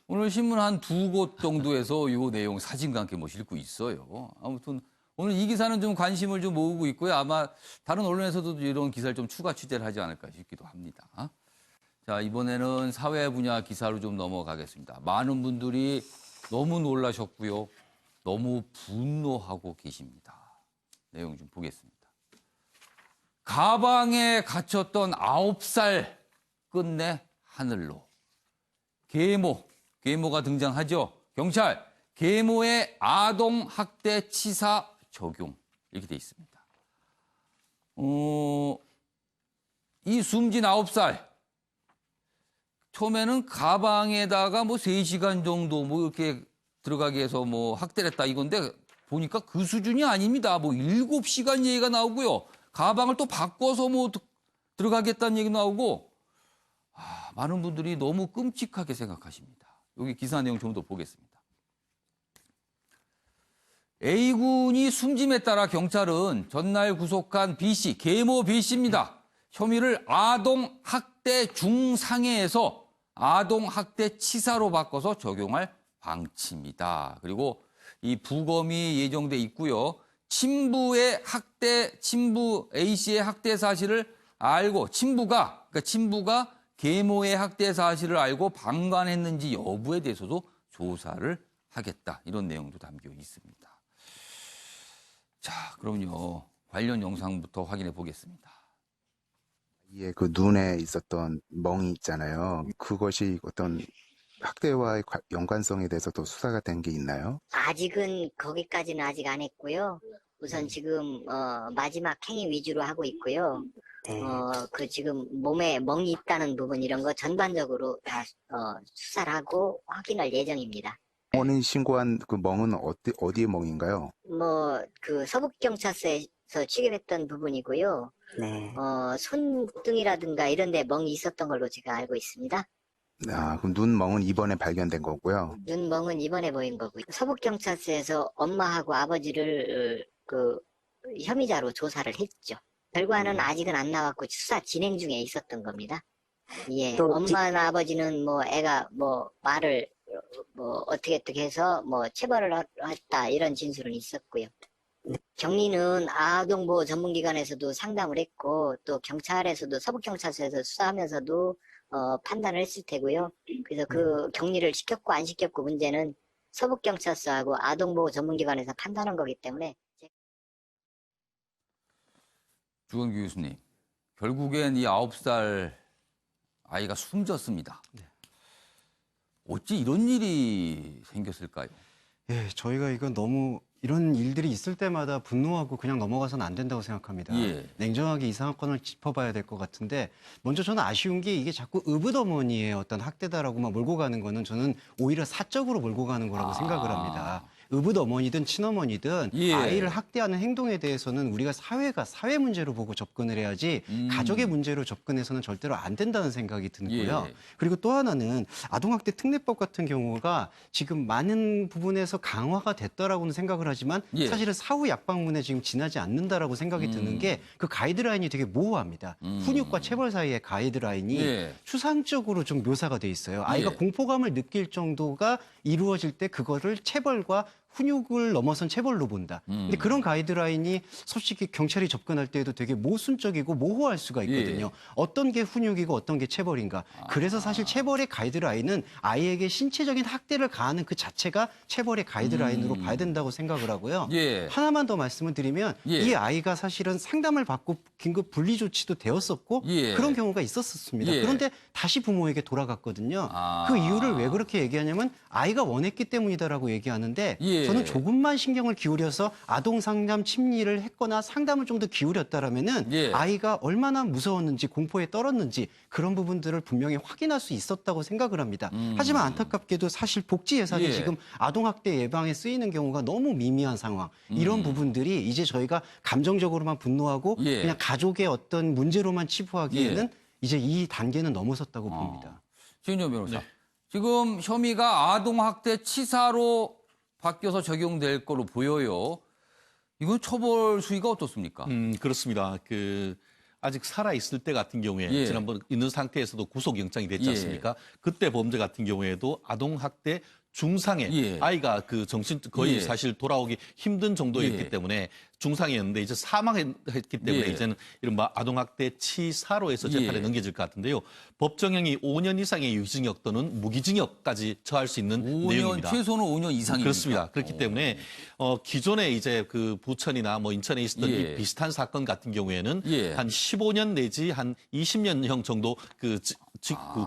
A: 오늘 신문 한 2곳 정도에서 이 내용 사진과 함께 뭐 싣고 있어요. 아무튼 오늘 이 기사는 좀 관심을 좀 모으고 있고요. 아마 다른 언론에서도 이런 기사를 좀 추가 취재를 하지 않을까 싶기도 합니다. 자, 이번에는 사회 분야 기사로 좀 넘어가겠습니다. 많은 분들이 너무 놀라셨고요. 너무 분노하고 계십니다. 내용 좀 보겠습니다. 가방에 갇혔던 9살 끝내 하늘로. 계모가 등장하죠. 경찰, 계모의 아동학대 치사 적용. 이렇게 돼 있습니다. 이 숨진 9살. 처음에는 가방에다가 뭐 3시간 정도 뭐 이렇게 들어가게 해서 뭐 학대를 했다 이건데 보니까 그 수준이 아닙니다. 뭐 7시간 얘기가 나오고요. 가방을 또 바꿔서 뭐 들어가겠다는 얘기 나오고 많은 분들이 너무 끔찍하게 생각하십니다. 여기 기사 내용 좀 더 보겠습니다. A군이 숨짐에 따라 경찰은 전날 구속한 B씨, 계모 B씨입니다. 혐의를 아동학대 중상해에서 아동학대 치사로 바꿔서 적용할 방침이다. 그리고 이 부검이 예정돼 있고요. 친부 A씨의 학대 사실을 알고 친부가 계모의 학대 사실을 알고 방관했는지 여부에 대해서도 조사를 하겠다. 이런 내용도 담겨 있습니다. 자, 그럼요. 관련 영상부터 확인해 보겠습니다.
K: 예, 그 눈에 있었던 멍이 있잖아요. 그것이 어떤 학대와의 연관성에 대해서도 수사가 된 게 있나요?
L: 아직은 거기까지는 아직 안 했고요. 우선 지금 마지막 행위 위주로 하고 있고요. 그 지금 몸에 멍이 있다는 부분 이런 거 전반적으로 다 수사를 하고 확인할 예정입니다.
K: 본인이 신고한 그 멍은 어디의 멍인가요?
L: 뭐 그 서북경찰서에서 취급했던 부분이고요.
K: 네.
L: 손등이라든가 이런 데 멍이 있었던 걸로 제가 알고 있습니다.
K: 그럼 눈멍은 이번에 발견된 거고요.
L: 눈멍은 이번에 보인 거고요. 서북경찰서에서 엄마하고 아버지를 그 혐의자로 조사를 했죠. 결과는 아직은 안 나왔고 수사 진행 중에 있었던 겁니다. 예,
F: 또
L: 엄마나 아버지는 뭐 애가 뭐 말을 뭐 어떻게 해서 뭐 체벌을 했다 이런 진술은 있었고요. 경리는 아동보호 전문기관에서도 상담을 했고 또 경찰에서도 서북경찰서에서 수사하면서도 판단을 했을 테고요. 그래서 그 격리를 시켰고 안 시켰고 문제는 서북경찰서하고 아동보호 전문기관에서 판단한 거기 때문에.
A: 주건규 교수님, 결국엔 이 9살 아이가 숨졌습니다. 어찌 이런 일이 생겼을까요?
G: 예, 저희가 이건 너무 이런 일들이 있을 때마다 분노하고 그냥 넘어가서는 안 된다고 생각합니다.
A: 예.
G: 냉정하게 이 사건을 짚어봐야 될 것 같은데 먼저 저는 아쉬운 게 이게 자꾸 의붓어머니의 어떤 학대다라고만 몰고 가는 거는 저는 오히려 사적으로 몰고 가는 거라고 생각을 합니다. 의붓어머니든 친어머니든
A: 예.
G: 아이를 학대하는 행동에 대해서는 우리가 사회가 사회 문제로 보고 접근을 해야지 가족의 문제로 접근해서는 절대로 안 된다는 생각이 들고요.
A: 예.
G: 그리고 또 하나는 아동학대 특례법 같은 경우가 지금 많은 부분에서 강화가 됐다라고는 생각을 하지만
A: 예.
G: 사실은 사후 약방문에 지금 지나지 않는다라고 생각이 드는 게 그 가이드라인이 되게 모호합니다. 훈육과 체벌 사이의 가이드라인이
A: 예.
G: 추상적으로 좀 묘사가 돼 있어요. 아이가
A: 예.
G: 공포감을 느낄 정도가 이루어질 때 그거를 체벌과 훈육을 넘어선 체벌로 본다. 근데 그런 가이드라인이 솔직히 경찰이 접근할 때에도 되게 모순적이고 모호할 수가 있거든요. 어떤 게 훈육이고 어떤 게 체벌인가. 그래서 사실 체벌의 가이드라인은 아이에게 신체적인 학대를 가하는 그 자체가 체벌의 가이드라인으로 봐야 된다고 생각을 하고요.
A: 예.
G: 하나만 더 말씀을 드리면
A: 예.
G: 이 아이가 사실은 상담을 받고 긴급 분리 조치도 되었었고
A: 예.
G: 그런 경우가 있었습니다.
A: 예.
G: 그런데 다시 부모에게 돌아갔거든요.
A: 아.
G: 그 이유를 왜 그렇게 얘기하냐면 아이가 원했기 때문이다라고 얘기하는데
A: 예.
G: 저는 조금만 신경을 기울여서 아동 상담 심리를 했거나 상담을 좀 더 기울였다라면은
A: 예.
G: 아이가 얼마나 무서웠는지 공포에 떨었는지 그런 부분들을 분명히 확인할 수 있었다고 생각을 합니다. 하지만 안타깝게도 사실 복지 예산이
A: 예.
G: 지금 아동 학대 예방에 쓰이는 경우가 너무 미미한 상황. 이런 부분들이 이제 저희가 감정적으로만 분노하고
A: 예.
G: 그냥 가족의 어떤 문제로만 치부하기에는 이제 이 단계는 넘어섰다고 봅니다.
A: 신윤 변호사. 지금 혐의가 아동학대 치사로 바뀌어서 적용될 거로 보여요. 이건 처벌 수위가 어떻습니까?
D: 그렇습니다. 아직 살아있을 때 같은 경우에
A: 예.
D: 지난번 있는 상태에서도 구속영장이 됐지
A: 예.
D: 않습니까? 그때 범죄 같은 경우에도 아동학대 중상해
A: 예.
D: 아이가 정신 거의
A: 예.
D: 사실 돌아오기 힘든 정도였기
A: 예.
D: 때문에 중상이었는데 이제 사망했기 때문에
A: 예.
D: 이제는 이른바 아동학대 치사로 해서 재판에
A: 예.
D: 넘겨질 것 같은데요. 법정형이 5년 이상의 유기징역 또는 무기징역까지 처할 수 있는
A: 5년,
D: 내용입니다.
A: 최소는 5년 이상입니다.
D: 그렇습니다. 그렇기 때문에 기존에 이제 그 부천이나 뭐 인천에 있었던
A: 예.
D: 이 비슷한 사건 같은 경우에는
A: 예.
D: 한 15년 내지 한 20년형 정도 그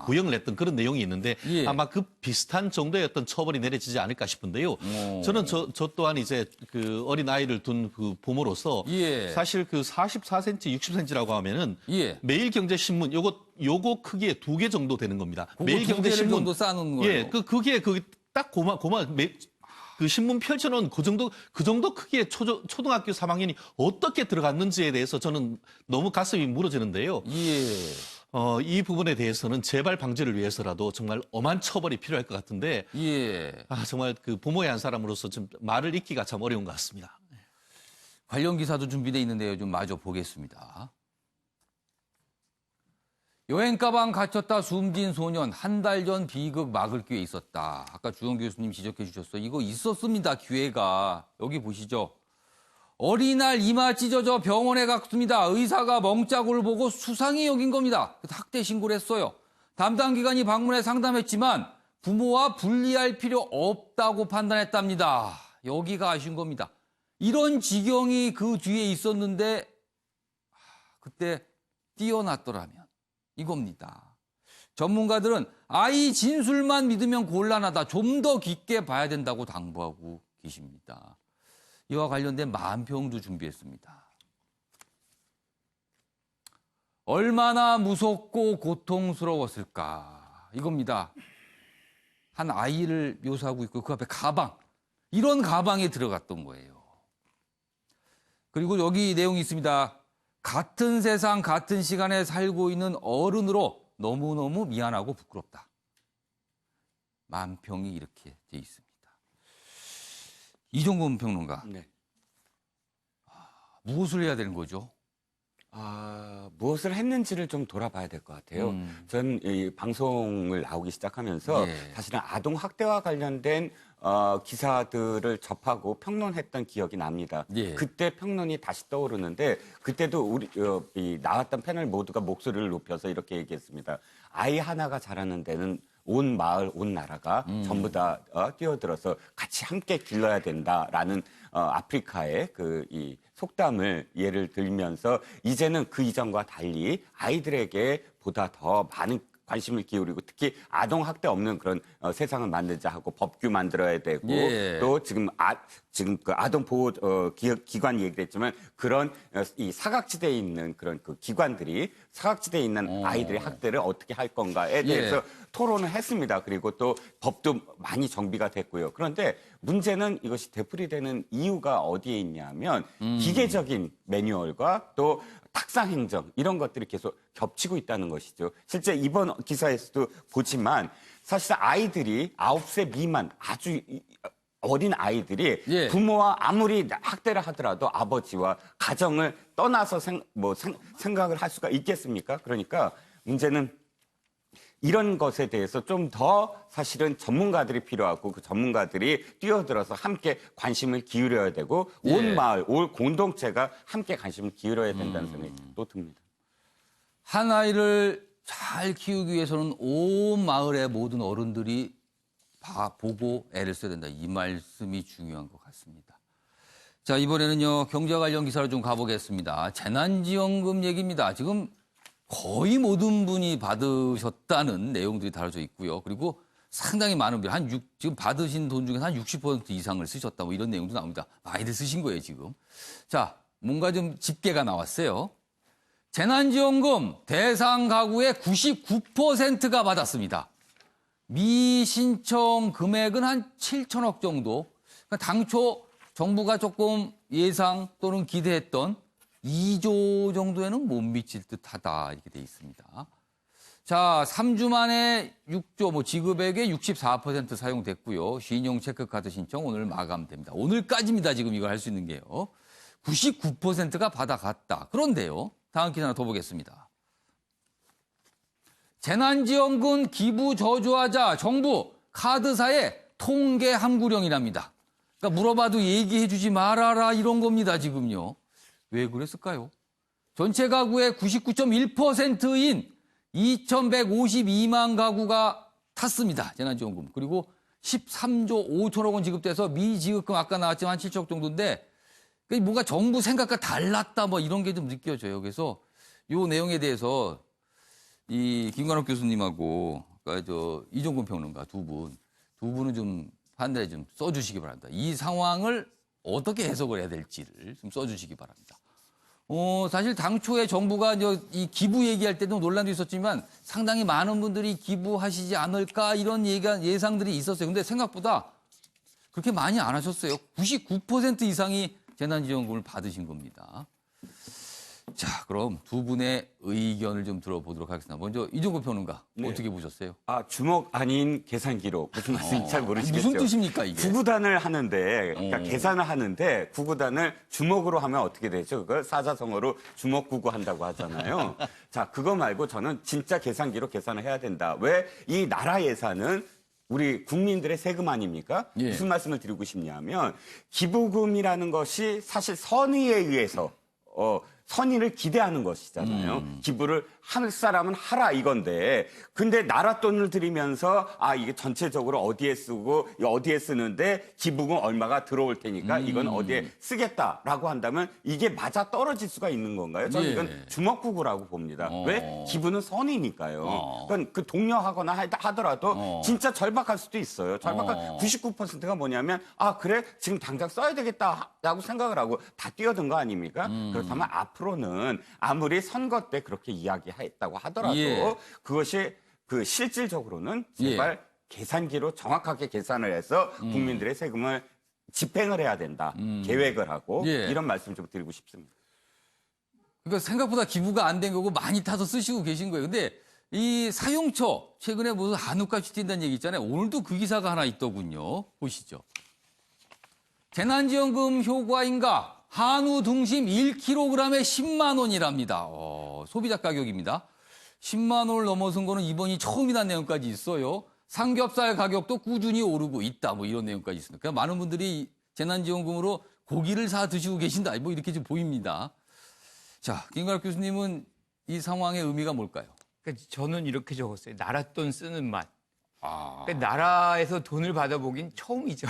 D: 구형을 했던 그런 내용이 있는데
A: 예.
D: 아마 그 비슷한 정도의 어떤 처벌이 내려지지 않을까 싶은데요. 저는 저 또한 이제 그 어린 아이를 둔 그 부모로서
A: 예.
D: 사실 그 44cm, 60cm라고 하면은
A: 예.
D: 매일경제신문 요거 크기에 2개 정도 되는 겁니다.
A: 두 개를 정도 싸는 거예요.
D: 예, 그게 딱 그 신문 펼쳐놓은 그 정도 크기의 초등학교 3학년이 어떻게 들어갔는지에 대해서 저는 너무 가슴이 무너지는데요.
A: 예.
D: 이 부분에 대해서는 재발 방지를 위해서라도 정말 엄한 처벌이 필요할 것 같은데,
A: 예.
D: 정말 그 부모의 한 사람으로서 좀 말을 잇기가 참 어려운 것 같습니다.
A: 관련 기사도 준비되어 있는데요. 좀 마저 보겠습니다. 여행 가방 갇혔다 숨진 소년 한 달 전 비극 막을 기회 있었다. 아까 주영 교수님 지적해 주셨어요. 이거 있었습니다. 기회가. 여기 보시죠. 어린날 이마 찢어져 병원에 갔습니다. 의사가 멍자국을 보고 수상히 여긴 겁니다. 그래서 학대 신고를 했어요. 담당 기관이 방문해 상담했지만 부모와 분리할 필요 없다고 판단했답니다. 여기가 아쉬운 겁니다. 이런 지경이 그 뒤에 있었는데 그때 뛰어났더라면 이겁니다. 전문가들은 아이 진술만 믿으면 곤란하다. 좀 더 깊게 봐야 된다고 당부하고 계십니다. 이와 관련된 만평도 준비했습니다. 얼마나 무섭고 고통스러웠을까. 이겁니다. 한 아이를 묘사하고 있고 그 앞에 가방. 이런 가방에 들어갔던 거예요. 그리고 여기 내용이 있습니다. 같은 세상, 같은 시간에 살고 있는 어른으로 너무너무 미안하고 부끄럽다. 만평이 이렇게 돼 있습니다. 이종근 평론가.
F: 네.
A: 무엇을 해야 되는 거죠?
F: 무엇을 했는지를 좀 돌아봐야 될 것 같아요. 전 이 방송을 나오기 시작하면서 사실은 아동 학대와 관련된 기사들을 접하고 평론했던 기억이 납니다. 그때 평론이 다시 떠오르는데 그때도 우리 나왔던 패널 모두가 목소리를 높여서 이렇게 얘기했습니다. 아이 하나가 자라는 데는 온 마을, 온 나라가 전부 다 뛰어들어서 같이 함께 길러야 된다라는 아프리카의 이 속담을 예를 들면서 이제는 그 이전과 달리 아이들에게 보다 더 많은 관심을 기울이고 특히 아동 학대 없는 그런 세상을 만들자 하고 법규 만들어야 되고 또 지금 그 아동 보호 기관 얘기를 했지만 그런 이 사각지대에 있는 그런 그 기관들이 사각지대에 있는 아이들의 학대를 어떻게 할 건가에 대해서 토론을 했습니다. 그리고 또 법도 많이 정비가 됐고요. 그런데 문제는 이것이 되풀이되는 이유가 어디에 있냐면 기계적인 매뉴얼과 또 탁상 행정 이런 것들이 계속 겹치고 있다는 것이죠. 실제 이번 기사에서도 보지만 사실 아이들이 9세 미만 아주 어린 아이들이 부모와 아무리 학대를 하더라도 아버지와 가정을 떠나서 생각을 할 수가 있겠습니까? 그러니까 문제는 이런 것에 대해서 좀 더 사실은 전문가들이 필요하고 그 전문가들이 뛰어들어서 함께 관심을 기울여야 되고 온 마을, 온 공동체가 함께 관심을 기울여야 된다는 생각이 또 듭니다.
A: 한 아이를 잘 키우기 위해서는 온 마을의 모든 어른들이 보고 애를 써야 된다. 이 말씀이 중요한 것 같습니다. 자, 이번에는요, 경제 관련 기사로 좀 가보겠습니다. 재난지원금 얘기입니다. 지금 거의 모든 분이 받으셨다는 내용들이 다뤄져 있고요. 그리고 상당히 많은 분, 지금 받으신 돈 중에 한 60% 이상을 쓰셨다. 뭐 이런 내용도 나옵니다. 많이들 쓰신 거예요, 지금. 자, 뭔가 좀 집계가 나왔어요. 재난지원금 대상 가구의 99%가 받았습니다. 미신청 금액은 한 7천억 정도. 그러니까 당초 정부가 조금 예상 또는 기대했던 2조 정도에는 못 미칠 듯하다 이렇게 돼 있습니다. 자, 3주 만에 6조 지급액의 64% 사용됐고요. 신용 체크카드 신청 오늘 마감됩니다. 오늘까지입니다. 지금 이걸 할 수 있는 게요. 99%가 받아갔다. 그런데요. 다음 기사 하나 더 보겠습니다. 재난지원금 기부 저조하자 정부 카드사의 통계 함구령이랍니다. 그러니까 물어봐도 얘기해 주지 말아라 이런 겁니다. 지금요. 왜 그랬을까요? 전체 가구의 99.1%인 2,152만 가구가 탔습니다. 재난지원금. 그리고 13조 5천억 원 지급돼서 미지급금 아까 나왔지만 한 7억 정도인데 뭔가 정부 생각과 달랐다 뭐 이런 게 좀 느껴져요. 그래서 이 내용에 대해서 이 김관옥 교수님하고 이종근 평론가 두 분은 좀 판단에 좀 써주시기 바랍니다. 이 상황을 어떻게 해석을 해야 될지를 좀 써주시기 바랍니다. 사실 당초에 정부가 이 기부 얘기할 때도 논란도 있었지만 상당히 많은 분들이 기부하시지 않을까 이런 예상들이 있었어요. 근데 생각보다 그렇게 많이 안 하셨어요. 99% 이상이 재난지원금을 받으신 겁니다. 자, 그럼 두 분의 의견을 좀 들어보도록 하겠습니다. 먼저 이종근 평론가 어떻게 보셨어요?
F: 주먹 아닌 계산기로 무슨 말씀인지 잘 모르시겠죠.
A: 무슨 뜻입니까 이게?
F: 구구단을 하는데 그러니까 계산을 하는데 구구단을 주먹으로 하면 어떻게 되죠? 그걸 사자성어로 주먹구구 한다고 하잖아요. 자, 그거 말고 저는 진짜 계산기로 계산을 해야 된다. 왜 이 나라 예산은 우리 국민들의 세금 아닙니까? 무슨 말씀을 드리고 싶냐면 기부금이라는 것이 사실 선의에 의해서 선의를 기대하는 것이잖아요. 기부를 할 사람은 하라 이건데 근데 나라 돈을 들이면서 이게 전체적으로 어디에 쓰고 어디에 쓰는데 기부금 얼마가 들어올 테니까 이건 어디에 쓰겠다라고 한다면 이게 맞아 떨어질 수가 있는 건가요? 저는 이건 주먹구구라고 봅니다. 왜? 기부는 선이니까요. 그러니까 그 독려하거나 하더라도 진짜 절박할 수도 있어요. 절박한 99%가 뭐냐면 그래 지금 당장 써야 되겠다라고 생각을 하고 다 뛰어든 거 아닙니까? 그렇다면 앞으로는 아무리 선거 때 그렇게 이야기했다고 하더라도 그것이 실질적으로는 제발 계산기로 정확하게 계산을 해서 국민들의 세금을 집행을 해야 된다. 계획을 하고 이런 말씀 좀 드리고 싶습니다.
A: 그러니까 생각보다 기부가 안 된 거고 많이 타서 쓰시고 계신 거예요. 근데 이 사용처 최근에 무슨 한우값이 뛴다는 얘기 있잖아요. 오늘도 그 기사가 하나 있더군요. 보시죠. 재난지원금 효과인가? 한우 등심 1kg에 10만 원이랍니다. 소비자 가격입니다. 10만 원을 넘어선 거는 이번이 처음이라는 내용까지 있어요. 삼겹살 가격도 꾸준히 오르고 있다. 뭐 이런 내용까지 있습니다. 그러니까 많은 분들이 재난지원금으로 고기를 사 드시고 계신다. 뭐 이렇게 좀 보입니다. 자, 김가락 교수님은 이 상황의 의미가 뭘까요?
E: 그러니까 저는 이렇게 적었어요. 나랏돈 쓰는 맛. 그러니까 나라에서 돈을 받아보긴 처음이죠.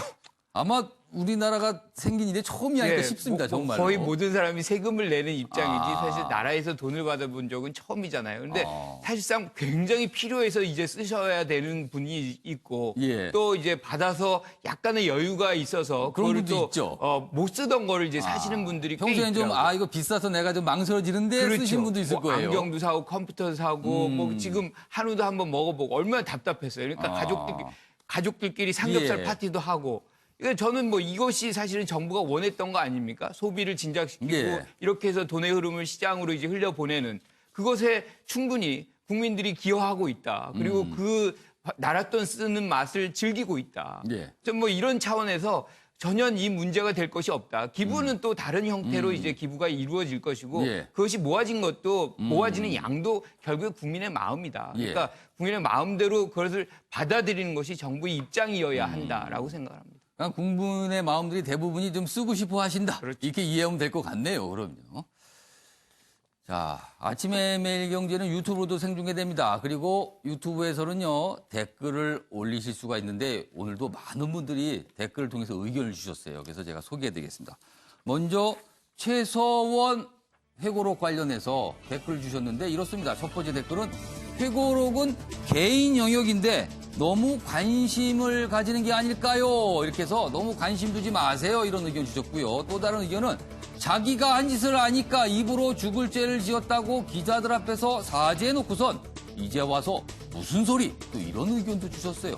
A: 아마 우리나라가 생긴 일이 처음이 아닐까
E: 예,
A: 싶습니다. 정말로.
E: 거의 모든 사람이 세금을 내는 입장이지 사실 나라에서 돈을 받아본 적은 처음이잖아요. 그런데 사실상 굉장히 필요해서 이제 쓰셔야 되는 분이 있고
A: 예.
E: 또 이제 받아서 약간의 여유가 있어서
A: 그런
E: 그걸
A: 분도
E: 또
A: 있죠.
E: 못 쓰던 거를 이제 사시는 분들이 꽤
A: 평소엔 좀
E: 있더라고요.
A: 이거 비싸서 내가 좀 망설여지는데
E: 그렇죠.
A: 쓰신 분도 있을
E: 뭐
A: 거예요.
E: 안경도 사고 컴퓨터 사고 뭐 지금 한우도 한번 먹어보고 얼마나 답답했어요. 그러니까 가족들끼리 삼겹살
A: 예.
E: 파티도 하고. 그러니까 저는 뭐 이것이 사실은 정부가 원했던 거 아닙니까? 소비를 진작시키고
A: 예.
E: 이렇게 해서 돈의 흐름을 시장으로 이제 흘려보내는 그것에 충분히 국민들이 기여하고 있다. 그리고 그 나랏돈 쓰는 맛을 즐기고 있다.
A: 예.
E: 좀 뭐 이런 차원에서 전혀 이 문제가 될 것이 없다. 기부는 또 다른 형태로 이제 기부가 이루어질 것이고
A: 예.
E: 그것이 모아진 것도 모아지는 양도 결국 국민의 마음이다. 그러니까 국민의 마음대로 그것을 받아들이는 것이 정부의 입장이어야 한다라고 생각합니다.
A: 그러니까 국민의 마음들이 대부분이 좀 쓰고 싶어 하신다.
E: 그렇죠.
A: 이렇게 이해하면 될 것 같네요. 그럼요. 자, 아침에 매일경제는 유튜브로도 생중계됩니다. 그리고 유튜브에서는요, 댓글을 올리실 수가 있는데 오늘도 많은 분들이 댓글을 통해서 의견을 주셨어요. 그래서 제가 소개해드리겠습니다. 먼저 최서원 회고록 관련해서 댓글을 주셨는데 이렇습니다. 첫 번째 댓글은 회고록은 개인 영역인데 너무 관심을 가지는 게 아닐까요? 이렇게 해서 너무 관심 두지 마세요. 이런 의견 주셨고요. 또 다른 의견은 자기가 한 짓을 아니까 입으로 죽을 죄를 지었다고 기자들 앞에서 사죄해놓고선 이제 와서 무슨 소리? 또 이런 의견도 주셨어요.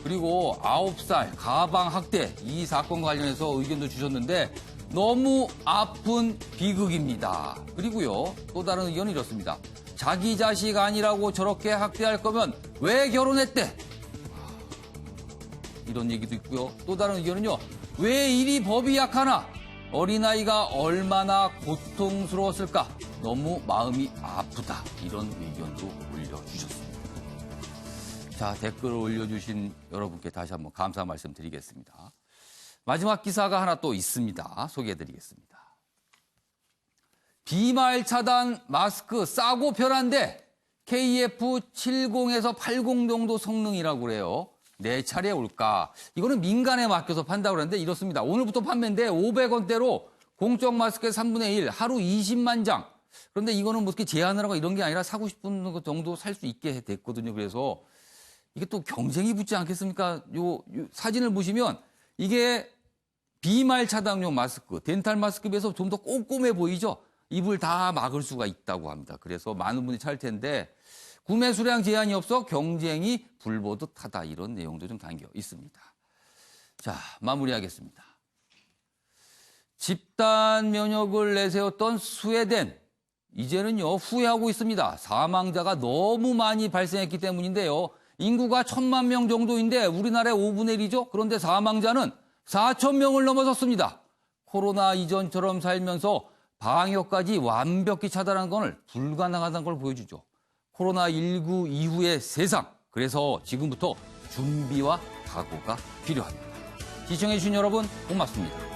A: 그리고 9살 가방 학대 이 사건 관련해서 의견도 주셨는데 너무 아픈 비극입니다. 그리고요. 또 다른 의견은 이렇습니다. 자기 자식 아니라고 저렇게 학대할 거면 왜 결혼했대? 이런 얘기도 있고요. 또 다른 의견은요. 왜 이리 법이 약하나? 어린아이가 얼마나 고통스러웠을까? 너무 마음이 아프다. 이런 의견도 올려주셨습니다. 자, 댓글을 올려주신 여러분께 다시 한번 감사 말씀드리겠습니다. 마지막 기사가 하나 또 있습니다. 소개해드리겠습니다. 비말 차단 마스크 싸고 편한데 KF70에서 80 정도 성능이라고 그래요. 내 차례 올까? 이거는 민간에 맡겨서 판다고 그러는데 이렇습니다. 오늘부터 판매인데 500원대로 공적 마스크의 3분의 1, 하루 20만 장. 그런데 이거는 뭐 이렇게 제한을 하고 이런 게 아니라 사고 싶은 것 정도 살 수 있게 됐거든요. 그래서 이게 또 경쟁이 붙지 않겠습니까? 요 사진을 보시면 이게 비말 차단용 마스크, 덴탈 마스크에 비해서 좀 더 꼼꼼해 보이죠? 입을 다 막을 수가 있다고 합니다. 그래서 많은 분이 찰 텐데 구매 수량 제한이 없어 경쟁이 불보듯하다. 이런 내용도 좀 담겨 있습니다. 자, 마무리하겠습니다. 집단 면역을 내세웠던 스웨덴. 이제는요, 후회하고 있습니다. 사망자가 너무 많이 발생했기 때문인데요. 인구가 1,000만 명 정도인데 우리나라의 5분의 1이죠. 그런데 사망자는 4,000명을 넘어섰습니다. 코로나 이전처럼 살면서 방역까지 완벽히 차단하는 건 불가능하다는 걸 보여주죠. 코로나19 이후의 세상. 그래서 지금부터 준비와 각오가 필요합니다. 시청해주신 여러분 고맙습니다.